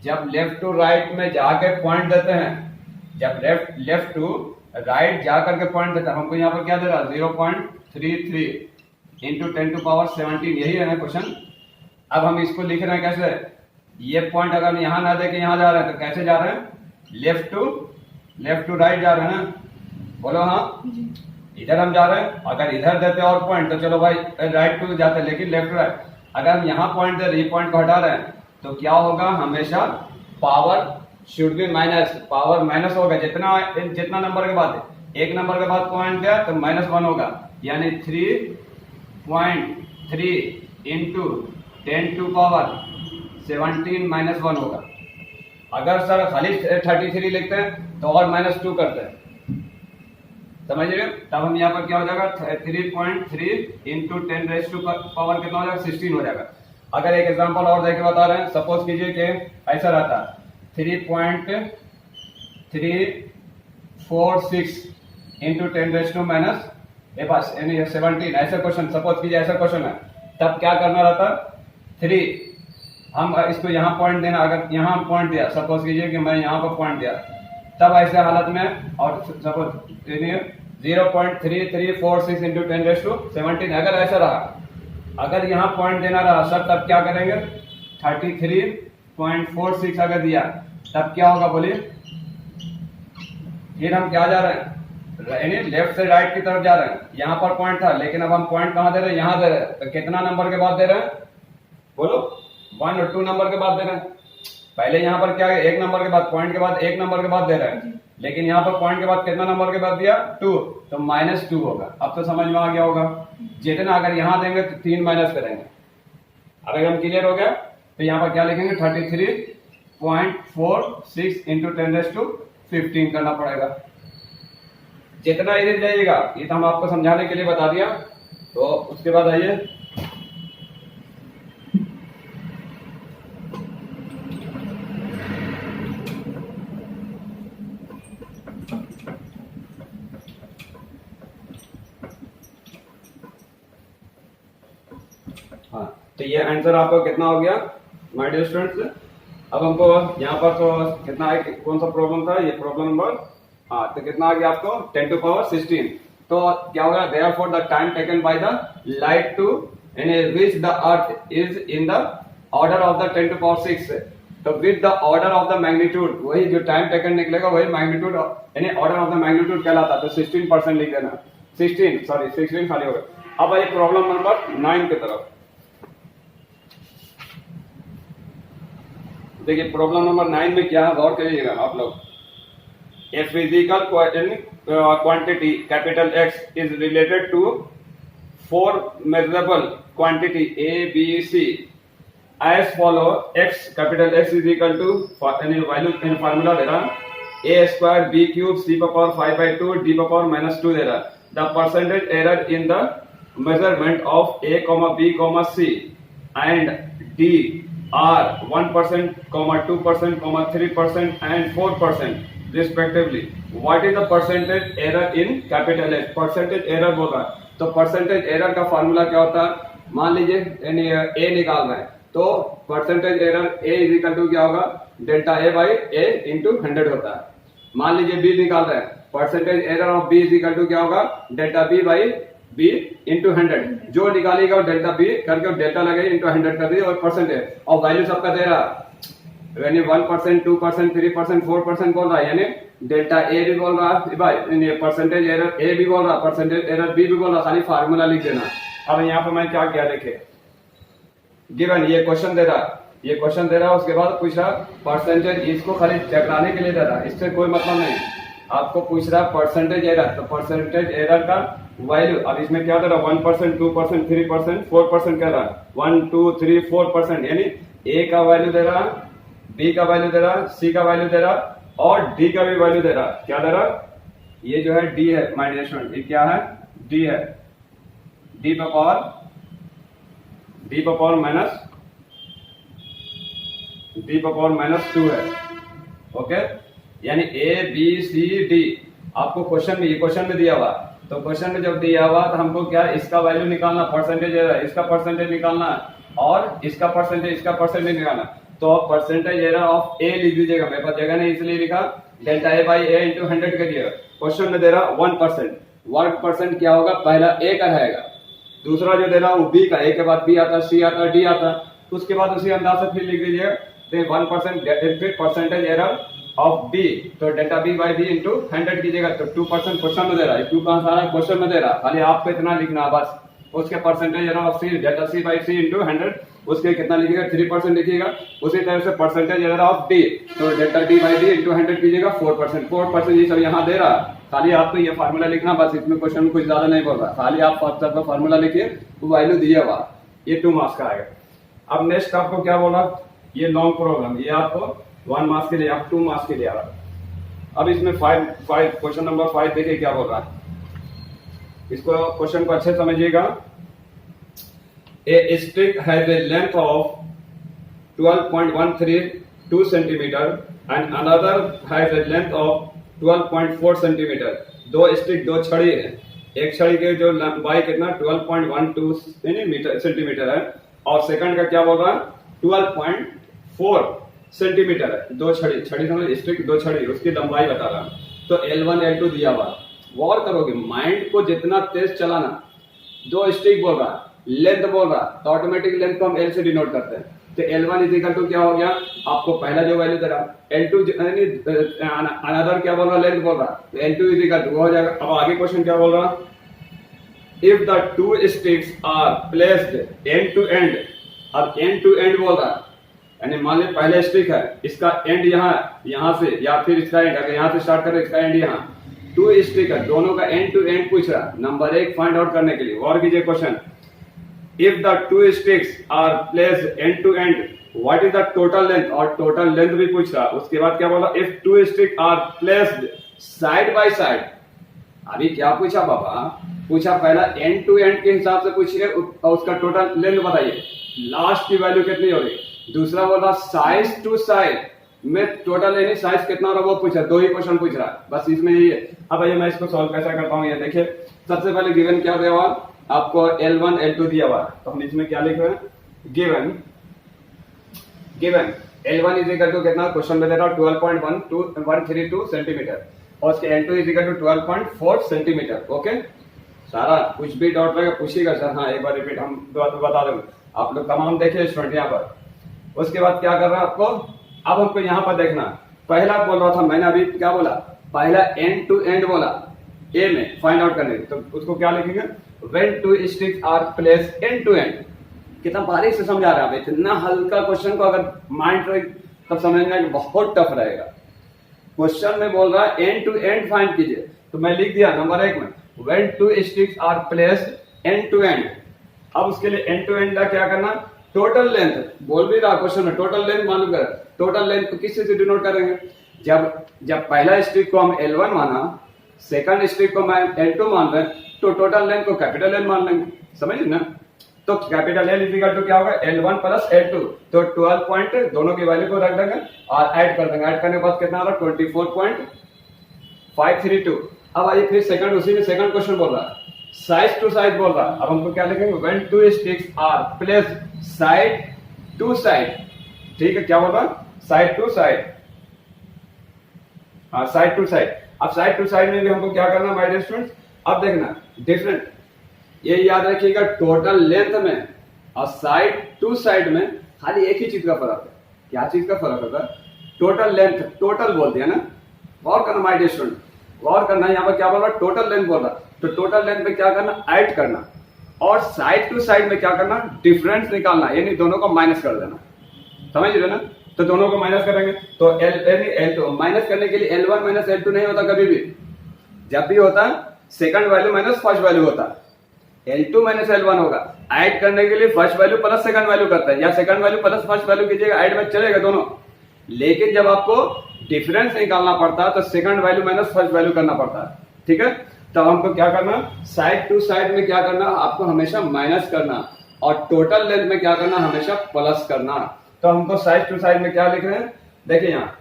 जब लेफ्ट टू राइट में जाके पॉइंट देते हैं, जब लेफ्ट टू राइट जाकर के पॉइंट देते हैं, हमको यहाँ पर क्या दे रहा है 0.33 इंटू 10 टू पावर 17, यही है ना क्वेश्चन। अब हम इसको लिख रहे हैं कैसे, ये पॉइंट अगर यहाँ ना दे के यहाँ जा रहे हैं तो कैसे जा रहे हैं, लेफ्ट टू राइट जा रहे हैं ना, बोलो हाँ, इधर हम जा रहे हैं। अगर इधर देते और पॉइंट तो चलो भाई राइट टू जाते, लेकिन लेफ्ट टू राइट, अगर हम यहाँ पॉइंट दे रहे, ये पॉइंट को हटा रहे हैं तो क्या होगा, हमेशा power should be minus, power minus होगा। जितना नंबर के बाद, एक नंबर के बाद पॉइंट दिया तो -1 होगा, यानी 3.3 इंटू 10 टू पावर 17 -1 होगा। अगर सर खाली 33 लिखते हैं तो और -2 करते हैं, समझ रहे हो। तब हम यहाँ पर क्या हो जाएगा 3.3 इंटू 10 रेज टू पावर कितना हो जाएगा 16 हो जाएगा। अगर एक एग्जांपल और देके बता रहे हैं, सपोज कीजिए कि ऐसा रहता 3.346 इंटू 10 रेज टू माइनस 17, ऐसा क्वेश्चन, सपोज कीजिए ऐसा क्वेश्चन है, तब क्या करना रहता 3, हम इसको यहाँ पॉइंट देना, अगर यहाँ पॉइंट दिया, सपोज कीजिए कि मैं यहाँ पर पॉइंट दिया, तब ऐसे हालत में, और सपोज 0.3346 इंटू 10 रेज टू 17 अगर ऐसा रहा, अगर यहाँ पॉइंट देना रहा सर, तब क्या करेंगे 33.46 अगर दिया तब क्या होगा बोलिए। फिर हम क्या जा रहे हैं, यानी लेफ्ट से राइट की तरफ जा रहे हैं, यहाँ पर पॉइंट था, लेकिन अब हम पॉइंट कहाँ दे रहे हैं, यहाँ दे रहे हैं, तो कितना नंबर के बाद दे रहे हैं बोलो, 1 और 2 नंबर के बाद दे रहे हैं। पहले यहाँ पर क्या है, एक नंबर के बाद, पॉइंट के बाद एक नंबर के बाद दे रहे हैं, लेकिन यहाँ पर पॉइंट के बाद कितना नंबर के बाद दिया 2, तो -2 होगा। अब तो समझ में आ गया होगा, जितना अगर यहाँ देंगे तो 3 माइनस करेंगे। अगर हम क्लियर हो गया तो यहाँ पर क्या लिखेंगे 33.46 इंटू 10 रेज टू 15 करना पड़ेगा। जितना इधर जाइएगा, ये तो हम आपको समझाने के लिए बता दिया। तो उसके बाद आइए हाँ, तो ये आंसर आपका कितना हो गया माय डियर स्टूडेंट्स। अब हमको यहाँ पर तो कितना है, कौन सा प्रॉब्लम था, ये प्रॉब्लम नंबर, हाँ, तो कितना आ गया आपको 10 टू पावर 16। तो क्या होगा, therefore the time taken by the light to reach the earth is in the order of the 10 to power 6। तो with the order of the magnitude, वही जो टाइम टेकन निकलेगा वही मैग्नीट्यूड यानी ऑर्डर ऑफ द मैग्नीट्यूड कहलाता है। तो 16% लिख देना, 16 खाली होगा। अब आइए प्रॉब्लम नंबर 9 की तरफ। देखिए प्रॉब्लम नंबर 9 में क्या है, गौर करिएगा आप लोग। A physical quantity capital X is related to 4 measurable quantity A, B, C as follow. X capital X is equal to value in formula दे रहा A square B cube C power 5/2 D power -2 दे रहा। The percentage error in the measurement of A, B, C and D are 1%, 2%, 3% and 4% respectively. What is the percentage error in capital H? Percentage error बोल रहा है, तो percentage error का formula क्या होता है? मान लीजिए a निकाल रहे हैं, तो percentage error a is equal to क्या होगा? Delta a by a into 100 होता है। मान लीजिए b निकाल रहे हैं, percentage error of b is equal to क्या होगा? Delta b by b into 100। जो निकालेगा डेल्टा b करके डेल्टा लगे इंटू 100 कर दीजिए और परसेंटेज, और वैल्यू सबका दे रहा यानी 1%, 2%, 3%, 4% बोल रहा है, यानी डेल्टा ए भी बोल रहा है भाई, परसेंटेज एरर ए भी बोल रहा, परसेंटेज एरर बी भी बोल रहा, खाली फार्मूला लिख देना। अब यहाँ पे मैं क्या किया देखिए, गिवन ये क्वेश्चन दे रहा, ये क्वेश्चन दे रहा, उसके बाद पूछ रहा परसेंटेज, इसको खाली चकराने के लिए दे रहा, इससे कोई मतलब नहीं। आपको पूछ रहा परसेंटेज एरर, तो परसेंटेज एरर का वैल्यू, अब इसमें क्या दे रहा 1%, 2%, 3%, 4% कर रहा, 1, 2, 3, 4%, यानी ए का वैल्यू दे रहा, बी का वैल्यू दे रहा, सी का वैल्यू दे रहा और डी का भी वैल्यू दे रहा। क्या दे रहा? ये जो है डी है माय डियर स्टूडेंट, ये क्या है? डी है, डी पर पावर माइनस 2 है। ओके, यानी ए बी सी डी आपको क्वेश्चन में, ये क्वेश्चन में दिया हुआ, तो क्वेश्चन में जब दिया हुआ तो हमको क्या इसका वैल्यू निकालना, परसेंटेज एरर, इसका परसेंटेज निकालना और इसका परसेंटेज निकालना। तो परसेंटेज एरर ऑफ ए लिख दीजिएगा, मेरे पास जगह नहीं इसलिए लिखा, delta A by A into 100 करिएगा। क्वेश्चन में दे रहा 1%, 1% क्या होगा? पहला ए का रहेगा, दूसरा जो दे रहा वो बी का, ए के बाद बी आता, सी आता, डी आता, उसके बाद उसी अंदाज से फिर लिख दीजिएगा 1%, फिर परसेंटेज एरर ऑफ बी, तो delta B by B into 100 कीजिएगा, तो 2% क्वेश्चन में दे रहा है, 2 कहां सारा क्वेश्चन में दे रहा, खाली आपको इतना लिखना बस। उसके percentage error of C, delta C by C into 100, उसके कितना लिखिएगा? 3% लिखिएगा। उसी तरह से परसेंटेज एरर ऑफ डी, तो delta D by D into 100 कीजिएगा, 4%, ये सब यहाँ दे रहा, खाली आपको ये फार्मूला लिखना बस, इसमें क्वेश्चन में कुछ ज्यादा नहीं बोल रहा, खाली आप सबका फार्मूला लिखिए, वो वैल्यू दिया हुआ, ये 2 मार्क्स का आएगा। अब नेक्स्ट आपको क्या बोला, ये लॉन्ग प्रॉब्लम, ये आपको 1 मार्क्स के लिए, आप 2 मार्क्स के लिए आ रहा। अब इसमें 5 क्वेश्चन नंबर 5 देखिए क्या बोल रहा है, इसको क्वेश्चन को अच्छे समझिएगा। A stick has a length of 12.132 centimeter and another has a length of 12.4 centimeter। दो स्टिक, दो छड़ी है, एक छड़ी के जो लंबाई कितना 12.12 सेंटीमीटर है और सेकंड का क्या बोल रहा है 12.4 सेंटीमीटर है। दो छड़ी, छड़ी समझ, स्टिक दो छड़ी, उसकी लंबाई बता रहा है। तो L1 L2 दिया हुआ, गौर करोगे माइंड को जितना तेज चलाना, दो स्टिक बोल रहा है, लेंथ बोल रहा, तो ऑटोमेटिक लेंथ को हम L से डिनोट करते हैं। तो L1 इज इक्वल टू क्या हो गया, आपको पहला जो वैल्यू दे रहा, L2 अनदर क्या बोल रहा, लेंथ बोल रहा, तो L2 इज इक्वल टू हो जाएगा। अब आगे क्वेश्चन क्या बोल रहा, if the 2 sticks are placed end to end. अब एंड टू एंड बोल रहा, यानी मान लीजिए पहले स्टिक है, इसका एंड यहाँ से, या फिर इसका एंड, अगर यहाँ से स्टार्ट करें इसका एंड यहाँ, 2 स्टिक है, दोनों का एंड टू एंड पूछ रहा, नंबर 1 फाइंड आउट करने के लिए। और कीजिए question, if the 2 sticks are placed end to end, what is the total length, और total length भी पूछ रहा। उसके बाद क्या बोला, if 2 sticks are placed side by side। अभी क्या पूछा बाबा, पूछा पहला एंड टू एंड के हिसाब से पूछिए और उसका टोटल लेंथ बताइए, लास्ट की वैल्यू कितनी हो रही। दूसरा बोला साइज टू साइज में टोटल यानी साइज कितना हो रहा वो पूछा, 2 ही क्वेश्चन पूछ रहा, बस इसमें यही है। अब ये मैं इसको सॉल्व कैसा करता हूँ, ये देखिए। सबसे पहले गिवन क्या दिया हुआ आपको, L1 L2 दिया हुआ, तो हम इसमें क्या लिख रहे हैं, given L1 is equal to कितना, क्वेश्चन में दे रहा 12.132 सेंटीमीटर और उसके L2 is equal to 12.4 centimetre. Okay, सारा कुछ भी डाउट रहेगा पूछिएगा सर, हाँ एक बार रिपीट हम बता देंगे, आप लोग तमाम देखिए स्टूडेंट यहाँ पर। उसके बाद क्या कर रहा है आपको, अब हमको यहाँ पर देखना, पहला बोल रहा था मैंने अभी क्या बोला, पहला एंड टू एंड बोला ए में फाइंड आउट करने, तो उसको क्या लिखेंगे, when 2 sticks are placed end to end। कितना बारीक से समझा रहा है, इतना हल्का क्वेश्चन को अगर माइंड तब समझना कि बहुत टफ रहेगा। क्वेश्चन में बोल रहा है एंड टू एंड फाइंड कीजिए, तो मैं लिख दिया नंबर 1 में when 2 sticks are placed end to end। अब उसके लिए एंड टू एंड का क्या करना, टोटल लेंथ बोल भी रहा क्वेश्चन में, टोटल लेंथ मालूम कर, टोटल लेंथ को किस से डिनोट करेंगे, जब पहला स्टिक को हम L1 माना, सेकंड स्टिक को मैं L2 मान रहे, तो टोटल लेंथ को कैपिटल L मान लेंगे, समझिए ना। तो कैपिटल L इक्वल टू क्या होगा L1 प्लस L2, तो 12 पॉइंट दोनों की वैल्यू को रख देंगे और ऐड कर देंगे। ऐड करने के बाद कितना आ रहा है 24.532। अब आइए फिर सेकंड, उसी में सेकंड क्वेश्चन बोल रहा है साइड टू साइड बोल रहा है। अब हमको क्या लिखेंगे when two sticks are placed side to side. ठीक है, क्या बोल रहा है साइड टू साइड, हाँ साइड टू साइड। अब साइड टू साइड में भी हमको क्या करना माय डियर स्टूडेंट्स, अब देखना डिफरेंट, ये याद रखिएगा टोटल लेंथ में और साइड टू साइड में खाली एक ही चीज का फर्क है। क्या चीज का फर्क होता है, टोटल लेंथ, टोटल बोल दिया ना, गौर करना माय डियर स्टूडेंट, गौर करना। यहाँ पर क्या बोल रहा है टोटल लेंथ बोल रहा, तो टोटल लेंथ में क्या करना ऐड करना, और साइड टू साइड में क्या करना डिफरेंस निकालना, यानी दोनों को माइनस कर देना। समझ रहे ना, तो दोनों को माइनस करेंगे तो L2 माइनस करने के लिए L1 माइनस L2 नहीं होता कभी भी, जब भी होता second value minus first value होता है, L2 माइनस L1 होगा। ऐड करने के लिए first value plus second value करता है, या second value plus first value कीजिएगा, ऐड में चलेगा दोनों। लेकिन जब आपको डिफरेंस निकालना पड़ता है तो second value minus first value करना पड़ता है। ठीक है, तब हमको क्या करना साइड टू साइड में क्या करना आपको हमेशा माइनस करना, और टोटल लेंथ में क्या करना हमेशा प्लस करना। तो हमको साइड टू साइड में क्या लिख रहे हैं, देखिए यहाँ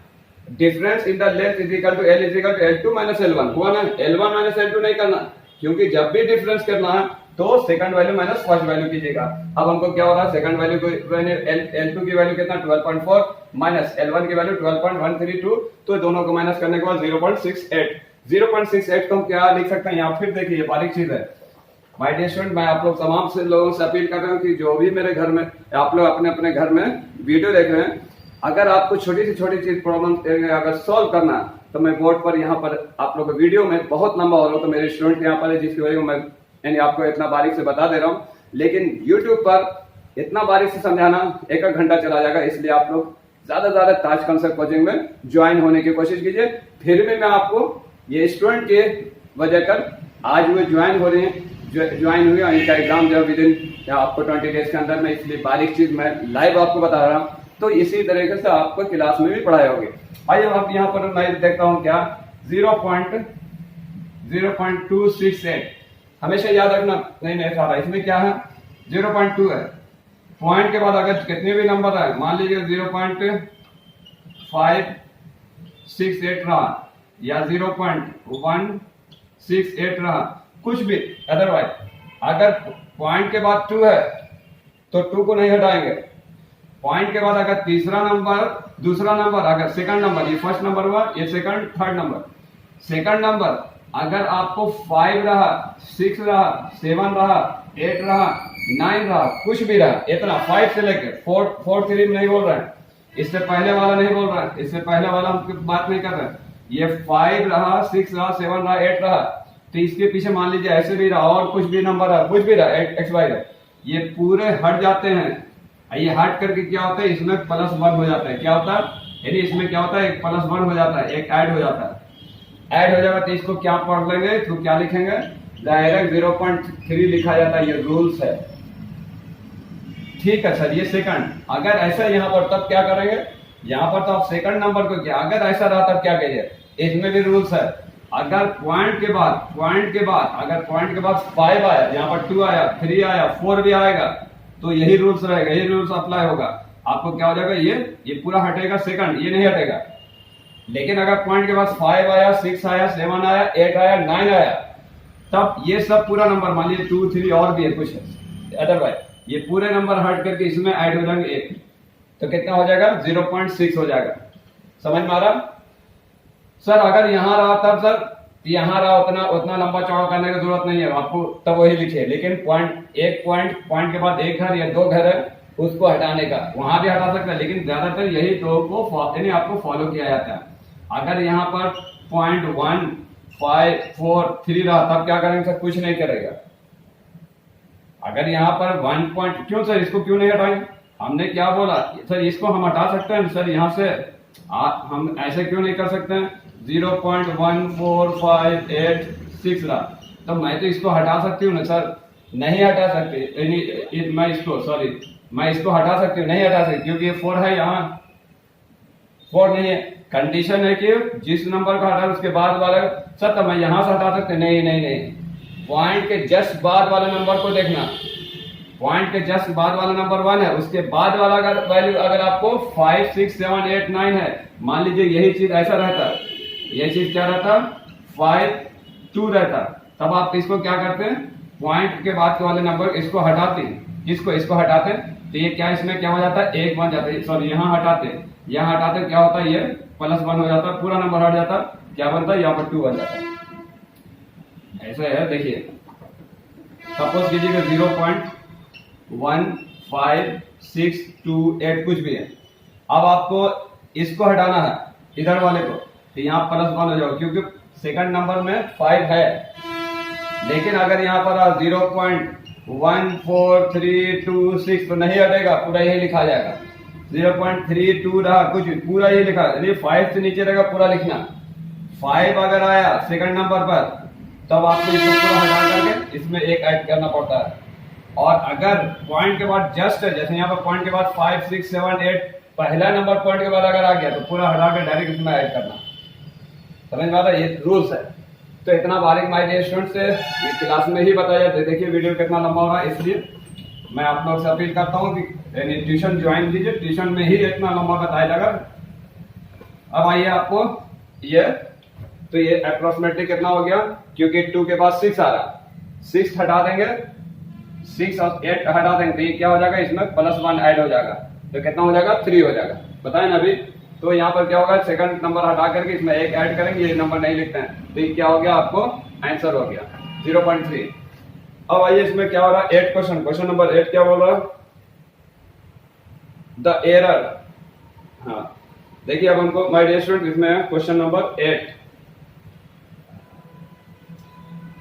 difference in the length is equal to L is equal to L2 minus L1 हुआ ना, L1 माइनस L2 नहीं करना, क्योंकि जब भी डिफरेंस करना है तो second value minus first value कीजिएगा। अब हमको क्या हो रहा है सेकंड वैल्यू को L2 की वैल्यू कितना 12.4 माइनस L1 की वैल्यू 12.132, तो दोनों को माइनस करने के बाद 0.68 को हम क्या लिख सकते हैं यहाँ, फिर देखिए बारीक चीज है माय डियर स्टूडेंट। मैं आप लोग तमाम से लोगों से अपील कर रहा हूँ कि जो भी मेरे घर में आप लोग अपने अपने घर में वीडियो देख रहे हैं, अगर आपको छोटी से छोटी चीज प्रॉब्लम अगर सॉल्व करना है तो मैं बोर्ड पर यहाँ पर आप लोग वीडियो में बहुत लंबा हो रहा हूँ, तो मेरे स्टूडेंट यहाँ पर है जिसकी वजह से मैं यानी आपको इतना बारीक से बता दे रहा हूँ। लेकिन यूट्यूब पर इतना बारीक से समझाना एक घंटा चला जाएगा, इसलिए आप लोग ज्यादा से ज्यादा ताज कंसेप्ट कोचिंग में ज्वाइन होने की कोशिश कीजिए। फिर भी मैं आपको ये स्टूडेंट के वजह कर आज वो ज्वाइन हो रहे हैं, ज्वाइन हुए और इनका एग्जाम जो विद इन आपको 20 डेज के अंदर में, इसलिए बारीक चीज मैं लाइव आपको बता रहा हूँ, तो इसी तरीके से आपको क्लास में भी पढ़ाए होंगे। आइए आप यहाँ पर मैं देखता हूँ क्या 0.0268 हमेशा याद रखना, नहीं सारा इसमें क्या है 0.2 है, पॉइंट के बाद अगर कितने भी नंबर आए, मान लीजिए 0.568 रहा या 0.168 रहा, कुछ भी अदरवाइज अगर पॉइंट के बाद 2 है तो 2 को नहीं हटाएंगे। पॉइंट के बाद अगर तीसरा नंबर, दूसरा नंबर, अगर सेकंड नंबर, ये फर्स्ट नंबर हुआ, ये second, third number, second number अगर आपको 5 रहा, 6 रहा, 7 रहा, 8 रहा, 9 रहा, कुछ भी रहा, इतना 5 से लेकर 4 3 नहीं बोल रहा है, इससे पहले वाला नहीं बोल रहा है, इससे पहले वाला हम बात नहीं कर रहे हैं, ये 5 रहा, 6 रहा, 7 रहा, 8 रहा, तो इसके पीछे मान लीजिए ऐसे भी रहा और कुछ भी नंबर रहा, कुछ भी रहा एक्स वाई रहा, ये पूरे हट जाते हैं। ये हट करके क्या होता है इसमें +1 हो जाता है, क्या होता है यानी इसमें क्या होता है एक +1 हो जाता है, एक ऐड हो जाता है, ऐड हो जाएगा तो इसको क्या पढ़ लेंगे, तो क्या लिखेंगे डायरेक्ट 0.3 लिखा जाता है, ये रूल्स है। ठीक है सर, ये सेकंड, अगर ऐसा यहाँ पर तब क्या करेंगे, यहाँ पर तो आप सेकंड नंबर को क्या, अगर ऐसा रहा तब क्या कहिए, इसमें भी रूल्स है, अगर पॉइंट के बाद अगर पॉइंट के बाद 5 आया, यहाँ पर 2 आया, 3 आया, 4 भी आएगा, तो यही रूल्स रहेगा, यही रूल्स अप्लाई होगा, आपको क्या हो जाएगा ये पूरा हटेगा सेकंड, ये नहीं हटेगा। लेकिन अगर पॉइंट के बाद 5 आया, 6 आया, 7 आया, 8 आया, 9 आया, तब ये सब पूरा नंबर मान लीजिए 2 3 और भी है कुछ है, अदरवाइज ये पूरे नंबर हट करके इसमें ऐड हो जाएंगे 1, तो कितना हो जाएगा 0.6 हो जाएगा। समझ में आ रहा सर? अगर यहाँ रहा तब सर यहाँ रहा, उतना लंबा चौड़ा करने की जरूरत नहीं है आपको, तब वही लिखिए। लेकिन पॉइंट के बाद एक घर या 2 घर है उसको हटाने का, वहां भी हटा सकते हैं, लेकिन ज्यादातर यही तो यानी आपको फॉलो किया जाता है। अगर यहाँ पर 0.1 5 4 3 रहा तब क्या करेंगे सर, कुछ नहीं करेगा। अगर यहाँ पर 1 क्यों सर, इसको क्यों नहीं हटाएंगे, हमने क्या बोला सर, इसको हम हटा सकते हैं सर, यहाँ से हम ऐसे क्यों नहीं कर सकते हैं, 0.14586 रहा, तो मैं तो इसको हटा सकती हूँ ना सर, नहीं हटा सकते, मैं इसको हटा सकती हूँ, नहीं हटा सकती, क्योंकि ये 4 है, यहाँ 4 नहीं है। कंडीशन है कि जिस नंबर को हटा उसके बाद वाला सर, तो मैं यहां से हटा सकते, नहीं, पॉइंट के जस्ट बाद वाले नंबर को देखना, पॉइंट के जस्ट बाद वाला नंबर 1 है, उसके बाद वाला अगर वैल्यू अगर आपको 5 6 7 8 9 है, मान लीजिए यही चीज ऐसा रहता, ये चीज क्या रहता 5 2 रहता, तब आप इसको क्या करते हैं, पॉइंट के बाद के वाले नंबर इसको हटाते हैं, इसको हटाते हैं, तो ये क्या इसमें क्या हो जाता है 1 बन जाता है, सॉरी यहाँ हटाते क्या होता है, ये +1 हो जाता है, पूरा नंबर हट जाता, क्या बनता है यहाँ पर 2 बन जाता है। ऐसा है, देखिए सपोज कीजिएगा 0.1568 कुछ भी है, अब आपको इसको हटाना है इधर वाले को, तो यहाँ +1 हो जाएगा क्योंकि सेकंड नंबर में 5 है, लेकिन अगर यहाँ पर 0.14326 तो नहीं हटेगा, पूरा यही लिखा जाएगा, 0.32 रहा कुछ भी पूरा यही लिखा, यानी 5 से नीचे रहेगा पूरा लिखना, 5 अगर आया सेकंड नंबर पर तब आपको इसको पूरा हटा करके इसमें 1 ऐड करना पड़ता है, और अगर पॉइंट के बाद जस्ट जैसे यहाँ पर पॉइंट के बाद 5 6 7 8 पहला नंबर पॉइंट के बाद अगर आ गया तो पूरा हटा के डायरेक्ट इसमें ऐड करना, समझ में आता है, ये रूल्स है। तो इतना बारीक माय डियर स्टूडेंट्स से ये क्लास में ही बताया जाता है, देखिए वीडियो कितना लंबा हो रहा है, इसलिए मैं आप लोग से अपील करता हूँ कि ट्यूशन ज्वाइन कीजिए, ट्यूशन में ही इतना लंबा बताया जाएगा। अब आइए आपको ये, तो ये अप्रोक्सीमेटली कितना हो गया, क्योंकि 2 के बाद 6 आ रहा, 6 हटा देंगे, 6 और 8 हटा देंगे, तो ये क्या हो जाएगा, इसमें +1 ऐड हो जाएगा, तो कितना हो जाएगा 3 हो जाएगा, बताए ना अभी। तो यहाँ पर क्या होगा, सेकंड नंबर हटा करके इसमें 1 ऐड करेंगे, ये नंबर नहीं लिखते हैं, तो ये क्या हो गया, आपको आंसर हो गया 0.3। अब आइए इसमें क्या हो रहा है, 8 क्वेश्चन नंबर 8 क्या बोल रहा है, द एरर, हाँ देखिए अब हमको माय डियर स्टूडेंट इसमें question number 8,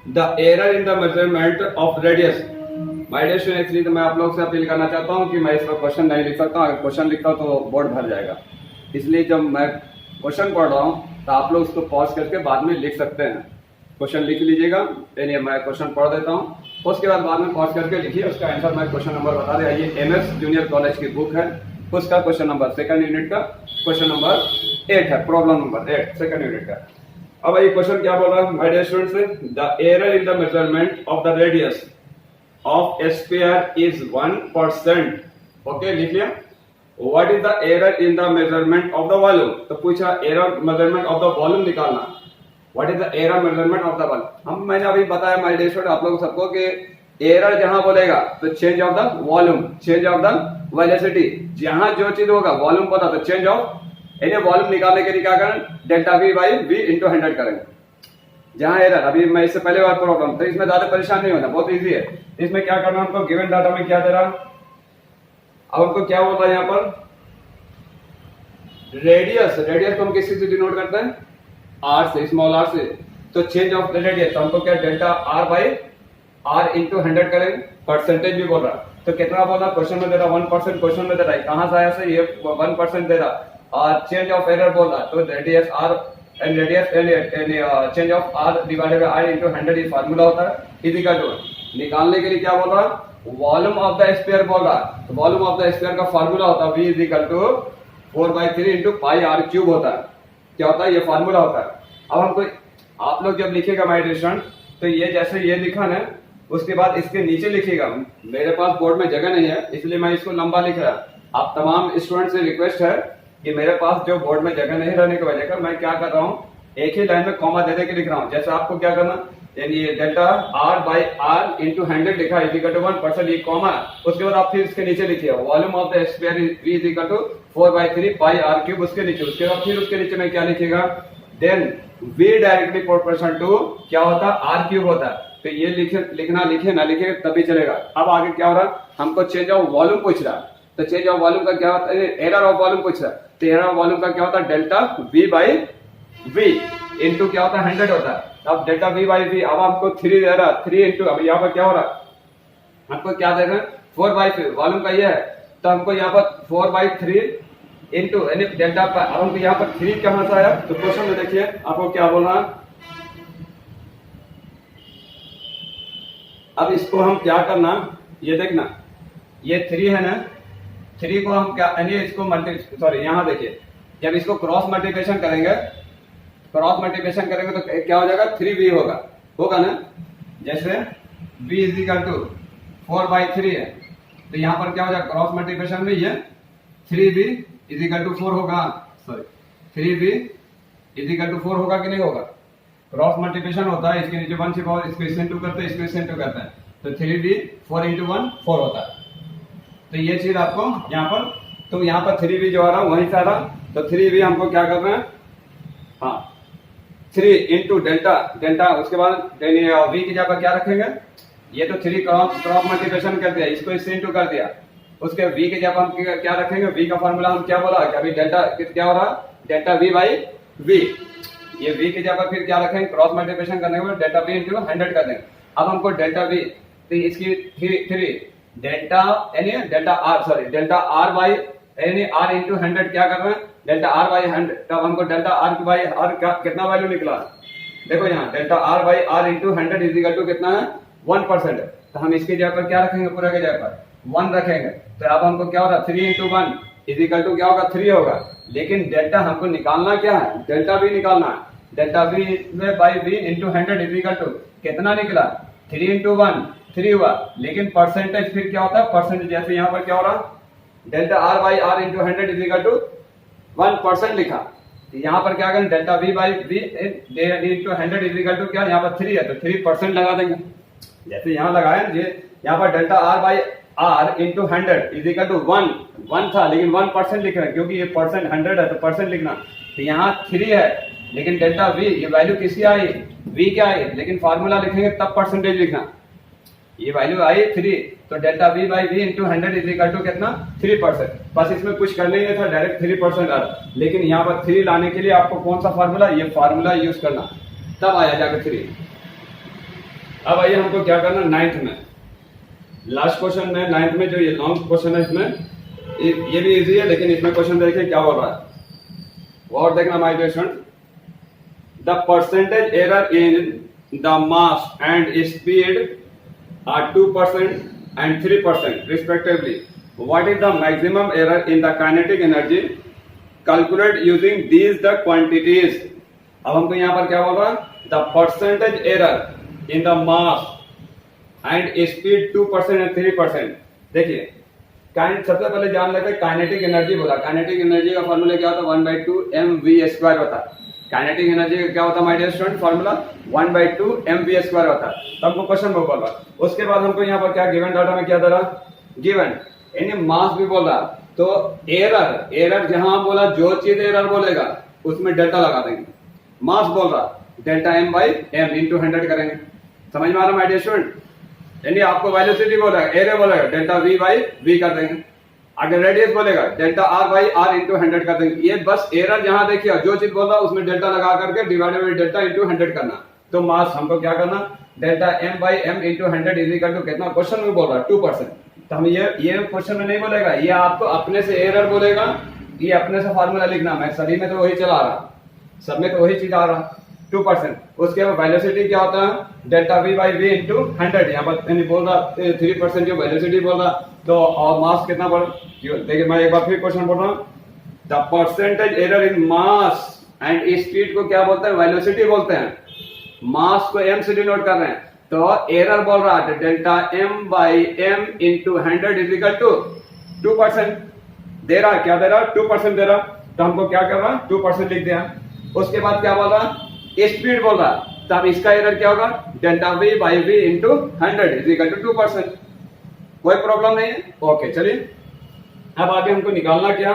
the error in the measurement of radius. My dear student इसलिए तो मैं आप लोग से अपील करना चाहता हूं कि मैं इसका क्वेश्चन नहीं लिख सकता, अगर क्वेश्चन लिखता हूं तो बोर्ड भर जाएगा, इसलिए जब मैं क्वेश्चन पढ़ रहा हूं तो आप लोग उसको पॉज करके बाद में लिख सकते हैं, क्वेश्चन लिख लीजिएगा, यानी मैं क्वेश्चन पढ़ देता हूं, उसके बाद में पॉज करके लिखिए, उसका आंसर मैं क्वेश्चन नंबर बता रहा, ये एमएस जूनियर कॉलेज की बुक है, उसका क्वेश्चन नंबर सेकंड यूनिट का क्वेश्चन नंबर 8 है, प्रॉब्लम नंबर 8 सेकंड यूनिट का। अब ये क्वेश्चन क्या बोल रहा है my dear students, the error in the measurement of the radius of a sphere is 1%, okay लिख लिया। What is the error in the measurement of the volume, तो पूछा error measurement of the volume निकालना, what is the error measurement of the volume. मैंने अभी बताया my dear student आप लोग सबको कि एरर जहां बोलेगा तो change of the volume, change of the velocity, जहां जो चीज होगा वॉल्यूम पता तो चेंज ऑफ, यानी वॉल्यूम निकालने के लिए क्या करें, delta V by V into 100 करेंगे। जहां एरर, अभी मैं इससे पहले बार प्रॉब्लम, तो इसमें ज्यादा परेशान नहीं होना, बहुत इजी है। इसमें क्या करना हमको, गिवन डाटा में क्या दे रहा, अब हमको क्या बोल रहा है यहाँ पर, रेडियस, रेडियस को हम किस से डिनोट करते हैं, आर से, स्मॉल आर से, तो चेंज ऑफ रेडियस, तो हमको क्या delta R by R into 100 करेंगे, परसेंटेज भी बोल रहा, तो कितना बोल रहा, क्वेश्चन में दे रहा 1%, क्वेश्चन में दे रहा है, कहां से आया से ये 1% दे रहा, और चेंज ऑफ एरर बोल रहा, तो radius R and radius change of R divided by R into 100 ये फार्मूला होता है, इजिकल टू निकालने के लिए क्या बोल रहा, वॉल्यूम ऑफ द स्फीयर बोल रहा, तो वॉल्यूम ऑफ द स्फीयर का फार्मूला होता है v is equal to 4/3 into pi R cube होता है, क्या होता है, ये फार्मूला होता है। अब हमको, आप लोग जब लिखेगा माय डियर स्टूडेंट, तो ये जैसे ये लिखा ना, उसके बाद इसके नीचे लिखिएगा, मेरे पास बोर्ड में जगह नहीं है इसलिए मैं इसको लंबा लिख रहा, आप तमाम स्टूडेंट से रिक्वेस्ट है कि मेरे पास जो बोर्ड में जगह नहीं रहने की वजह से मैं क्या कर रहा हूँ, एक ही लाइन में कॉमा दे दे के लिख रहा हूँ, जैसे आपको क्या करना, यानी ये delta R by R into 100 लिखा है इक्वल टू 1%, ये कॉमा, उसके बाद आप फिर इसके नीचे लिखिए volume of the sphere is equal to 4/3 pi R cube, उसके नीचे, उसके बाद फिर उसके नीचे में क्या लिखिएगा, then v directly proportional to क्या होता है, आर क्यूब होता है, तो ये लिखना, लिखे ना लिखे तभी चलेगा। अब आगे क्या हो रहा, हमको चेंज ऑफ वॉल्यूम पूछ रहा, तो चेंज ऑफ वॉल्यूम का क्या होता है, एरर ऑफ वॉल्यूम पूछ रहा, तो एरर ऑफ वॉल्यूम का क्या होता है, delta v by v into क्या होता है 100 होता है, अब डेल्टा v बाई v, अब हमको 3 दे रहा, 3 इंटू, अब यहाँ पर क्या हो रहा, हमको क्या दे रहे हैं 4/3, वॉल्यूम का ये है, तो हमको यहाँ पर 4/3 इंटू यानी डेल्टा पर, अब हमको यहाँ पर 3 कहां से आया, तो क्वेश्चन में देखिए आपको क्या बोलना, अब इसको हम क्या करना, ये देखना, ये 3 है ना, 3 को हम क्या, यानी इसको यहाँ देखिए, जब इसको क्रॉस मल्टीप्लिकेशन करेंगे, तो क्या हो जाएगा, 3v होगा ना, जैसे v इज इक्वल टू 4/3 है, तो यहाँ पर क्या हो जाएगा, क्रॉस मल्टीप्लिकेशन में ये 3b इज इक्वल टू 4 होगा, sorry 3b is equal to 4 होगा कि नहीं होगा। क्रॉस मल्टीप्लिकेशन होता है, इसके नीचे 1 छिपा और इसको इससे 2 करते हैं, इसको इससे 2 करते हैं, तो 3b 4 into 1 4 होता है। तो ये चीज आपको यहाँ पर, तो यहाँ पर 3b जो आ रहा वहीं से आ रहा, तो 3b हमको क्या करना है, हाँ 3 इंटू डेल्टा, डेल्टा उसके बाद v की जगह क्या रखेंगे, ये तो 3 क्रॉस मल्टीप्लिकेशन कर दिया, इसको इससे इंटू कर दिया, उसके v के जगह हम क्या रखेंगे, v का फॉर्मूला हम क्या बोला कि अभी डेल्टा क्या हो रहा, डेल्टा v बाई v, ये v की जगह फिर क्या रखेंगे, क्रॉस मल्टीप्लिकेशन करने के बाद डेल्टा v इंटू 100 कर देंगे। अब हमको डेल्टा v, तो इसकी 3 डेल्टा यानी delta r, sorry delta r by यानी r इंटू 100 क्या कर रहे हैं, डेल्टा r बाई 100, तब हमको डेल्टा r की बाई r कितना वैल्यू निकला, देखो यहाँ delta r by r into 100 is equal to कितना है 1%, तो हम इसकी जगह पर क्या रखेंगे, पूरा की जगह पर 1 रखेंगे, तो अब हमको क्या हो रहा है 3 इंटू 1 इज इक्वल टू क्या होगा 3 होगा, लेकिन डेल्टा हमको निकालना क्या है, डेल्टा v निकालना है, डेल्टा v में by v into 100 is equal to कितना निकला 3 इंटू 1 3 हुआ, लेकिन परसेंटेज फिर क्या होता है, परसेंटेज जैसे यहाँ पर क्या हो रहा delta r by r into 100 is equal to 1% लिखा, यहाँ पर क्या करें delta v by v into 100 is equal to क्या, यहाँ पर 3 है तो 3% लगा देंगे, जैसे यहाँ लगाया ये यहाँ पर delta r by r into 100 is equal to 1 था, लेकिन 1% लिख रहे हैं क्योंकि ये परसेंट 100 है तो परसेंट लिखना, तो यहाँ 3 है, लेकिन डेल्टा v ये वैल्यू किसकी आई, v क्या आई, लेकिन फार्मूला लिखेंगे तब परसेंटेज लिखना, ये वैल्यू आई 3, तो delta v by v into 100 is equal to कितना 3%, बस इसमें कुछ करने ही नहीं था, डायरेक्ट 3% आ रहा, लेकिन यहाँ पर 3 लाने के लिए आपको कौन सा फार्मूला, ये फार्मूला यूज करना, तब आया जाकर 3। अब आइए हमको क्या करना 9th में, लास्ट क्वेश्चन में 9th में जो ये लॉन्ग क्वेश्चन है इसमें ये भी इजी है, लेकिन इसमें क्वेश्चन देखिए क्या बोल रहा है और देखना my dear student, the percentage error in the mass and speed are 2% and 3% respectively. What is the maximum error in the kinetic energy? Calculate using these the quantities. अब हमको यहाँ पर क्या बोल रहा है, the percentage error in the mass and speed 2% and 3%. देखिए सबसे पहले जान लेते हैं काइनेटिक एनर्जी बोला, काइनेटिक एनर्जी का फॉर्मूला क्या होता है 1/2 mv² होता है, काइनेटिक एनर्जी का क्या होता है my dear student, formula 1/2 mv² होता है, तो हमको क्वेश्चन में बोल रहा, उसके बाद हमको यहाँ पर क्या गिवन डाटा में क्या दे रहा, गिवन यानी मास भी बोल रहा, तो एरर जहां बोला जो चीज एरर बोलेगा उसमें डेल्टा लगा देंगे, मास बोल रहा delta m by m into 100 करेंगे, समझ में आ रहा माय डियर स्टूडेंट, यानी आपको वेलोसिटी बोलेगा, एरिया बोलेगा डेल्टा v बाई v कर देंगे, अगर रेडियस बोलेगा delta r by r into 100 कर देंगे, ये बस एरर जहां देखिए जो चीज बोल रहा है उसमें डेल्टा लगा करके डिवाइडेड बाई डेल्टा इंटू 100 करना, तो मास हमको क्या करना delta m by m into 100 is equal to कितना, क्वेश्चन में बोल रहा है 2%, तो हम ये क्वेश्चन में नहीं बोलेगा, ये आपको अपने से एरर बोलेगा, ये अपने से फार्मूला लिखना, मैं सभी में तो वही चला रहा, सब में तो वही चीज आ रहा 2%, उसके बाद वेलोसिटी क्या होता है delta v by v into 100, यहाँ पर बोल रहा 3% जो वेलोसिटी बोल रहा, तो और मास कितना बढ़, देखिए मैं एक बार फिर क्वेश्चन बोल रहा हूँ, the percentage error in mass and speed को क्या बोलते हैं, वेलोसिटी बोलते हैं, मास को m से डिनोट कर रहे हैं, तो एरर बोल रहा है delta m by m into 100 is equal to 2% दे रहा है, क्या दे रहा 2% दे रहा, तो हमको क्या कर रहा 2% लिख दिया, उसके बाद क्या बोल रहा स्पीड बोल रहा, तो अब इसका एरर क्या होगा delta v by v into 100 is equal to 2%, कोई प्रॉब्लम नहीं है, ओके चलिए अब आगे हमको निकालना क्या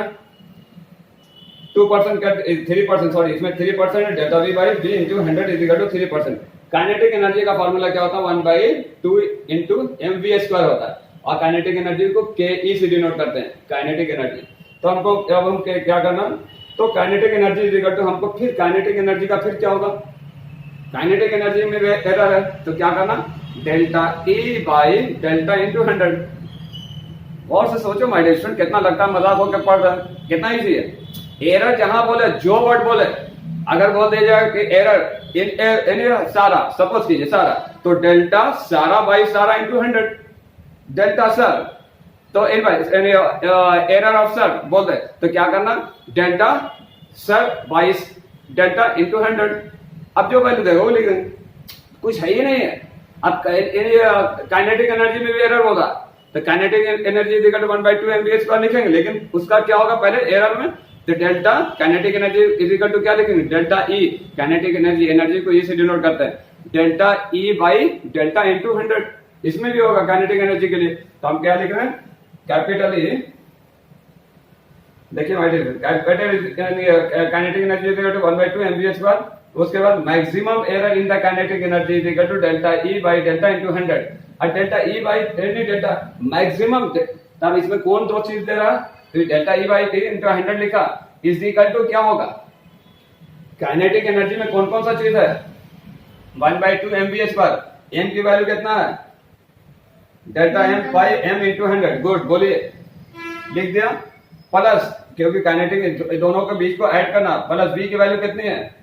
2% का 3%, सॉरी इसमें 3% delta v by v into 100 is equal to 3%, kinetic energy का फॉर्मूला क्या होता है 1/2 इंटू mv² होता है, और काइनेटिक एनर्जी को ke से डिनोट करते हैं काइनेटिक एनर्जी, तो हमको अब हम क्या करना, तो kinetic energy is equal to हमको फिर काइनेटिक एनर्जी का फिर क्या होगा, काइनेटिक एनर्जी में एरर है तो क्या करना delta E by delta into 100, और से सोचो माय डियर स्टूडेंट कितना लगता है मजाक होकर पढ़ रहा है, कितना इजी है, एरर जहां बोले जो वर्ड बोले, अगर बोल दे जाए कि एरर इन सारा, सपोज कीजिए सारा, तो डेल्टा सारा बाई सारा इंटू 100, डेल्टा सर, तो एरर ऑफ सर बोल दे तो क्या करना delta sir by delta into 100, अब जो वैल्यू देगा वो लिख देंगे, कुछ है ही नहीं है। अब काइनेटिक एनर्जी में भी एरर होगा तो kinetic energy is equal to 1/2 mv² लिखेंगे, लेकिन उसका क्या होगा पहले एरर में, तो delta kinetic energy is equal to क्या लिखेंगे, डेल्टा ई, काइनेटिक एनर्जी को ई से डिनोट करते हैं, delta E by delta into 100। इसमें भी होगा काइनेटिक एनर्जी के लिए, तो हम क्या लिख रहे हैं, कैपिटल ई, देखिए kinetic energy is equal to 1/2 mv²। उसके बाद maximum error in the kinetic energy is equal to delta E by delta into 100। और delta E by delta maximum, तब इसमें कौन दो चीज दे रहा है, तो delta E by T into 100 लिखा इज इक्वल टू क्या होगा, काइनेटिक एनर्जी में कौन कौन सा चीज है, 1/2 mv², एम की वैल्यू कितना है, delta M by M into 100। Good, बोलिए, लिख दिया, प्लस क्योंकि काइनेटिक दोनों के बीच को ऐड करना, प्लस v की वैल्यू कितनी है,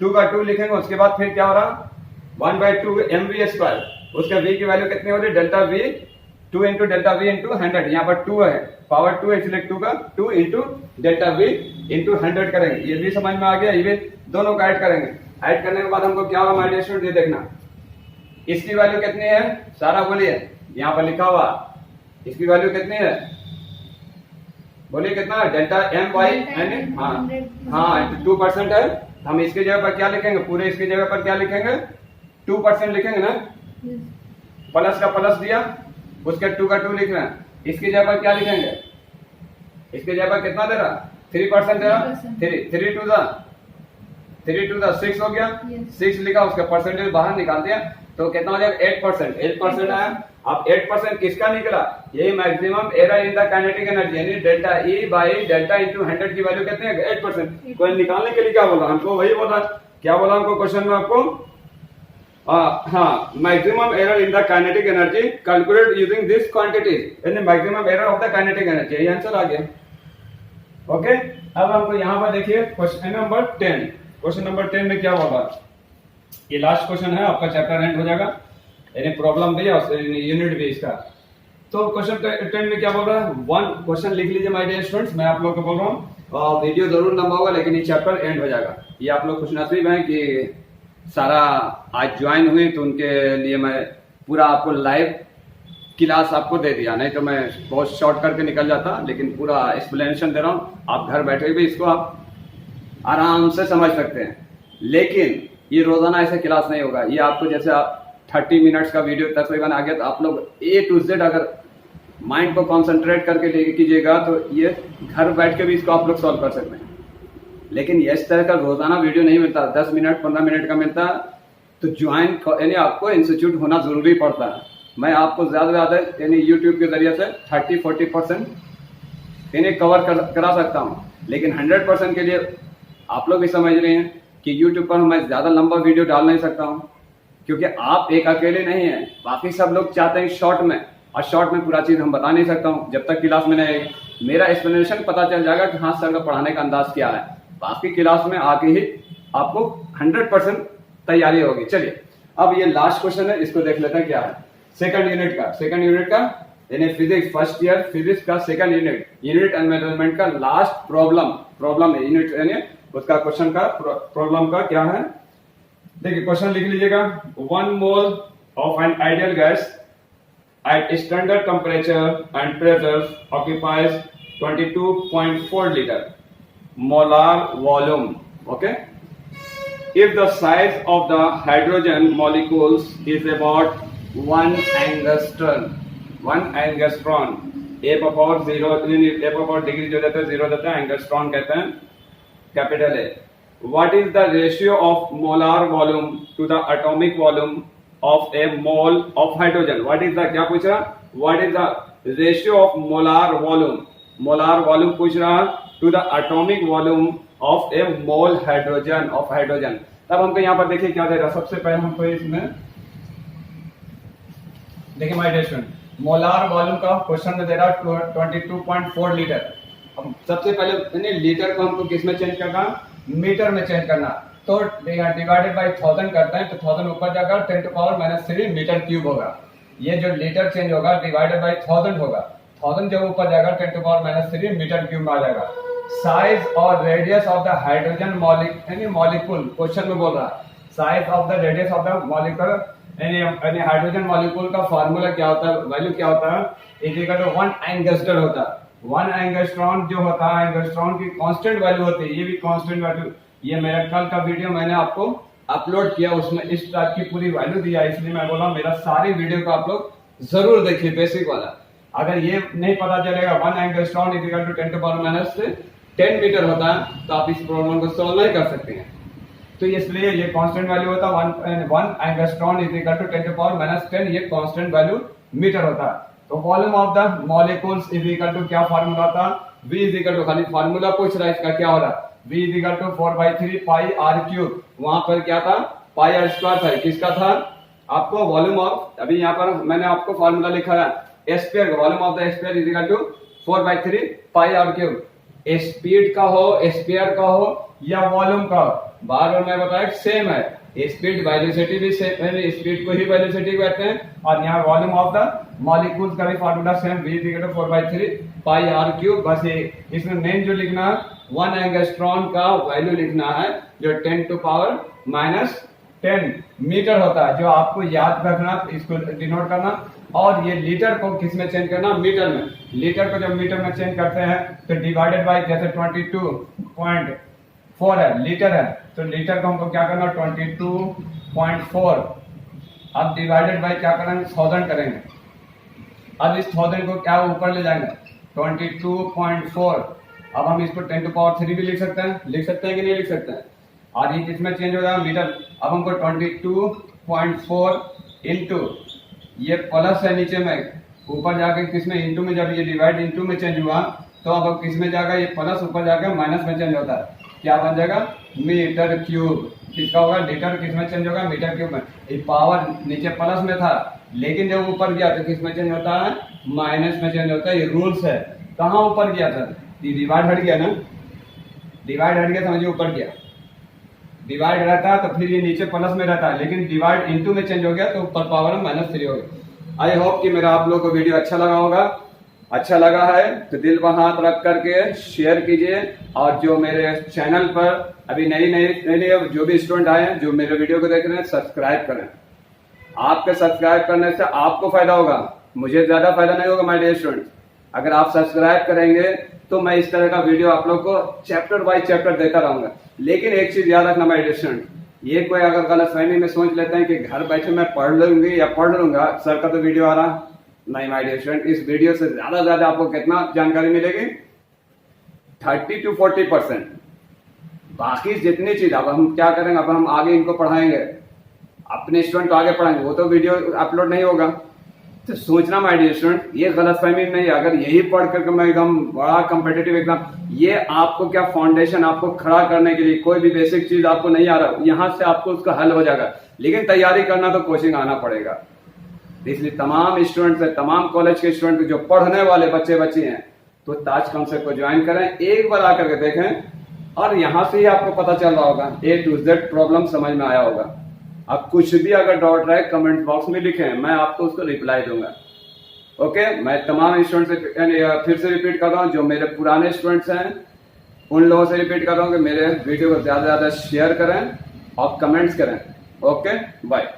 2 का 2 लिखेंगे। उसके बाद फिर क्या हो रहा, 1/2 mv², उसका v की वैल्यू कितनी हो रही, delta v 2 into delta v into 100, यहाँ पर 2 है, पावर 2 है, इसलिए 2 का 2 इंटू डेल्टा v इंटू 100 करेंगे। ये भी समझ में आ गया, ये भी दोनों का ऐड करेंगे। ऐड करने के बाद हमको क्या होगा माय डियर स्टूडेंट, ये देखना, इसकी वैल्यू कितनी है, सारा बोलिए, यहाँ पर लिखा हुआ, इसकी वैल्यू कितनी है, बोलिए कितना है, डेल्टा एम बाई एन, हाँ 2% है। हम इसके जगह पर क्या लिखेंगे, पूरे इसके जगह पर क्या लिखेंगे, 2% लिखेंगे ना, प्लस का प्लस दिया, उसके 2 का 2 लिख रहे हैं, इसकी जगह पर क्या लिखेंगे, इसके जगह पर कितना दे रहा, 3% दे रहा, 3 टू 6 हो गया, 6 लिखा, उसका परसेंटेज बाहर निकाल दिया, तो कितना हो जाएगा, 8% आया। अब 8% किसका निकला, ये maximum error in the kinetic energy, यानी delta E by delta into 100 की वैल्यू कितनी है, 8%। कोई निकालने के लिए क्या बोला हमको, वही बोला, क्या बोला हमको क्वेश्चन में आपको, हाँ, maximum error in the kinetic energy calculate using this quantity, यानी maximum error of the kinetic energy, ये आंसर आ गया। ओके, अब हमको यहाँ पर देखिए क्वेश्चन नंबर 10। क्वेश्चन नंबर 10 में क्या होगा, ये लास्ट क्वेश्चन है, आपका चैप्टर एंड हो जाएगा, यानी प्रॉब्लम भी और यूनिट भी इसका। तो क्वेश्चन 10 में क्या बोल रहा है, 1 क्वेश्चन लिख लीजिए माय डियर स्टूडेंट्स, मैं आप लोगों को बोल रहा हूँ, वीडियो जरूर लंबा होगा लेकिन ये चैप्टर एंड हो जाएगा। ये आप लोग खुशनसीब हैं कि सारा आज ज्वाइन हुए, तो उनके लिए मैं पूरा आपको लाइव क्लास आपको दे दिया, नहीं तो मैं बहुत शॉर्ट करके निकल जाता, लेकिन पूरा एक्सप्लेनेशन दे रहा हूँ, आप घर बैठे भी इसको आप आराम से समझ सकते हैं। लेकिन ये रोजाना ऐसे क्लास नहीं होगा, ये आपको जैसे आप 30 मिनट्स का वीडियो तकरीबन आ गया, तो आप लोग A to Z अगर माइंड को कंसंट्रेट करके लेके कीजिएगा, तो ये घर बैठ के भी इसको आप लोग सॉल्व कर सकते हैं। लेकिन इस तरह का रोजाना वीडियो नहीं मिलता, 10 मिनट 15 मिनट का मिलता, तो ज्वाइन यानी आपको इंस्टीट्यूट होना जरूरी पड़ता है। मैं आपको ज्यादा से ज्यादा यानी यूट्यूब के जरिए से 30-40% यानी कवर करा सकता हूँ, लेकिन 100% के लिए आप लोग भी समझ रहे हैं कि यूट्यूब पर मैं ज्यादा लंबा वीडियो डाल नहीं सकता हूँ, क्योंकि आप एक अकेले नहीं हैं, बाकी सब लोग चाहते हैं शॉर्ट में, और शॉर्ट में पूरा चीज हम बता नहीं सकता हूँ जब तक क्लास में नहीं मेरा एक्सप्लेनेशन पता चल जाएगा कि हाँ सर का पढ़ाने का अंदाज क्या है, बाकी क्लास में आके ही आपको 100% तैयारी होगी। चलिए अब ये लास्ट क्वेश्चन है, इसको देख लेते हैं क्या है। सेकंड यूनिट का यानी फिजिक्स फर्स्ट ईयर फिजिक्स का सेकंड यूनिट एंड मेजरमेंट का लास्ट प्रॉब्लम यूनिट यानी उसका क्वेश्चन का प्रॉब्लम का क्या है, देखिए क्वेश्चन लिख लीजिएगा। 1 mole of an ideal gas at standard temperature and pressure occupies 22.4 liter molar volume. Okay, if the size of the hydrogen molecules is about 1 angstrom, A power 0 A power degree जो देता है 0 देता है, angstrom कहते हैं capital A. What is the ratio of molar volume to the atomic volume of a mole of hydrogen? What is the क्या पूछ रहा, what is the ratio of molar volume पूछ रहा to the atomic volume of a mole of hydrogen। तब हमको यहाँ पर देखिए क्या दे रहा, सबसे पहले हमको इसमें देखिए my dear student, molar volume का क्वेश्चन में दे रहा 22.4 लीटर। अब सबसे पहले लीटर को हमको किस में चेंज करना, मीटर में चेंज करना, तो डिवाइडेड बाय 1000 करते हैं, तो 1000 ऊपर जाकर 10⁻³ मीटर क्यूब होगा। ये जो लीटर चेंज होगा डिवाइडेड बाय 1000 होगा, 1000 जब ऊपर जाकर 10⁻³ मीटर क्यूब में आ जाएगा। साइज और radius of the hydrogen molecule question में बोल रहा है, size of the radius of the molecule यानी हाइड्रोजन मॉलिक्यूल का फार्मूला क्या होता है, वैल्यू क्या होता है, इज इक्वल टू 1 एंगस्ट्रॉन होता है। 1 एंगस्ट्रॉन जो होता है, एंगस्ट्रॉन की कांस्टेंट वैल्यू होती है, ये भी कांस्टेंट वैल्यू। ये मेरा कल का वीडियो मैंने आपको अपलोड किया, उसमें इस टाइप की पूरी वैल्यू दिया, इसलिए मैं बोला मेरा सारी वीडियो को आप लोग जरूर देखिए, बेसिक वाला। अगर ये नहीं पता चलेगा 1 angstrom is equal to 10 to power minus 10 metre होता है, तो आप इस प्रॉब्लम को सॉल्व नहीं कर सकते हैं। तो इसलिए ये कांस्टेंट वैल्यू होता है 1 angstrom is equal to 10 to power minus 10, ये कांस्टेंट वैल्यू मीटर होता है। तो volume of the molecules is equal to क्या फार्मूला था, V इज इक्वल टू, खाली फार्मूला पूछ रहा है इसका क्या हो रहा है, V is equal to 4/3 pi r cube. वहां पर क्या था, पाई r स्क्वायर था, किसका था, आपको वॉल्यूम ऑफ, अभी यहाँ पर मैंने आपको फार्मूला लिखा है स्फीयर का, volume of the sphere is equal to 4/3 pi r cube. Speed का हो, स्फीयर का हो या वॉल्यूम का हो, बार बार मैं बताया सेम है, स्पीड वेलोसिटी भी सेम है, स्पीड को ही वेलोसिटी कहते हैं, और यहाँ वॉल्यूम ऑफ द मॉलिक्यूल्स का भी formula same, V is equal to 4/3 pi r cube. बस ये इसमें मेन जो लिखना है 1 एंगस्ट्रॉन का वैल्यू लिखना है, जो 10 टू पावर माइनस 10 मीटर होता है, जो आपको याद रखना, इसको डिनोट करना। और ये लीटर को किस में चेंज करना, मीटर में। लीटर को जब मीटर में चेंज करते हैं तो डिवाइडेड बाय, जैसे 22.4 है, लीटर है, तो लीटर को हमको क्या करना, 22.4। अब डिवाइडेड बाय क्या करेंगे, 1000 करेंगे। अब इस 1000 को क्या ऊपर ले जाएंगे, 22.4। अब हम इसको 10 टू पावर 3 भी लिख सकते हैं, कि नहीं लिख सकते हैं। और ये किसमें चेंज हो जाएगा, मीटर। अब हमको 22.4 इंटू, ये प्लस है नीचे में, ऊपर जाके किसमें, इंटू में, जब ये डिवाइड इंटू में चेंज हुआ तो अब किसमें जाएगा, ये प्लस ऊपर जाकर माइनस में चेंज होता है, क्या बन जाएगा, मीटर क्यूब। किसका होगा, लीटर किसमें चेंज होगा, मीटर क्यूब में। ये पावर नीचे प्लस में था, लेकिन जब ऊपर गया तो किसमें चेंज होता है, माइनस में चेंज होता है। ये रूल्स है। कहाँ ऊपर गया था, ये डिवाइड हट गया ना, डिवाइड हट गया, समझिए ऊपर गया। डिवाइड रहता है तो फिर ये नीचे प्लस में रहता है, लेकिन डिवाइड इनटू में चेंज हो गया तो ऊपर पावर में -3 हो गया। आई होप कि मेरा आप लोगों को वीडियो अच्छा लगा होगा। अच्छा लगा है तो दिल पर हाथ रख करके शेयर कीजिए, और जो मेरे चैनल पर अभी नई जो भी स्टूडेंट आए हैं, जो मेरे वीडियो को देख रहे हैं, सब्सक्राइब करें। आपके सब्सक्राइब करने से आपको फायदा होगा, मुझे ज्यादा फायदा नहीं होगा माय डियर स्टूडेंट्स। अगर आप सब्सक्राइब करेंगे तो मैं इस तरह का वीडियो आप लोग को चैप्टर बाय चैप्टर देता रहूंगा। लेकिन एक चीज याद रखना माय डियर स्टूडेंट, ये कोई अगर गलतफहमी में सोच लेते हैं कि घर बैठे मैं पढ़ लूंगी या पढ़ लूंगा, सर का तो वीडियो आ रहा, नहीं माय डियर स्टूडेंट। इस वीडियो से ज्यादा आपको कितना जानकारी मिलेगी, 30 to 40%। बाकी जितनी चीज, अब हम क्या करेंगे, अब हम आगे इनको पढ़ाएंगे, अपने स्टूडेंट को आगे पढ़ाएंगे, वो तो वीडियो अपलोड नहीं होगा। तो सोचना माय डियर स्टूडेंट, ये गलतफहमी नहीं है। अगर यही पढ़ करके मैं एकदम बड़ा कम्पिटिटिव एग्जाम, ये आपको क्या फाउंडेशन आपको खड़ा करने के लिए, कोई भी बेसिक चीज आपको नहीं आ रहा, यहां से आपको उसका हल हो जाएगा। लेकिन तैयारी करना तो कोचिंग आना पड़ेगा। इसलिए तमाम स्टूडेंट्स है, तमाम कॉलेज के स्टूडेंट जो पढ़ने वाले बच्चे हैं, तो ताज कॉन्सेप्ट को ज्वाइन करें, एक बार आकर के देखें, और यहां से ही आपको पता चल रहा होगा, A to Z प्रॉब्लम समझ में आया होगा। अब कुछ भी अगर डाउट रहे कमेंट बॉक्स में लिखें, मैं आपको उसको रिप्लाई दूंगा। ओके, मैं तमाम स्टूडेंट से फिर से रिपीट कर रहा हूँ, जो मेरे पुराने स्टूडेंट्स हैं उन लोगों से रिपीट कर रहा हूँ कि मेरे वीडियो को ज्यादा से ज्यादा शेयर करें और कमेंट्स करें। Okay, bye.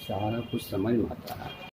सारा कुछ समझ में आता है।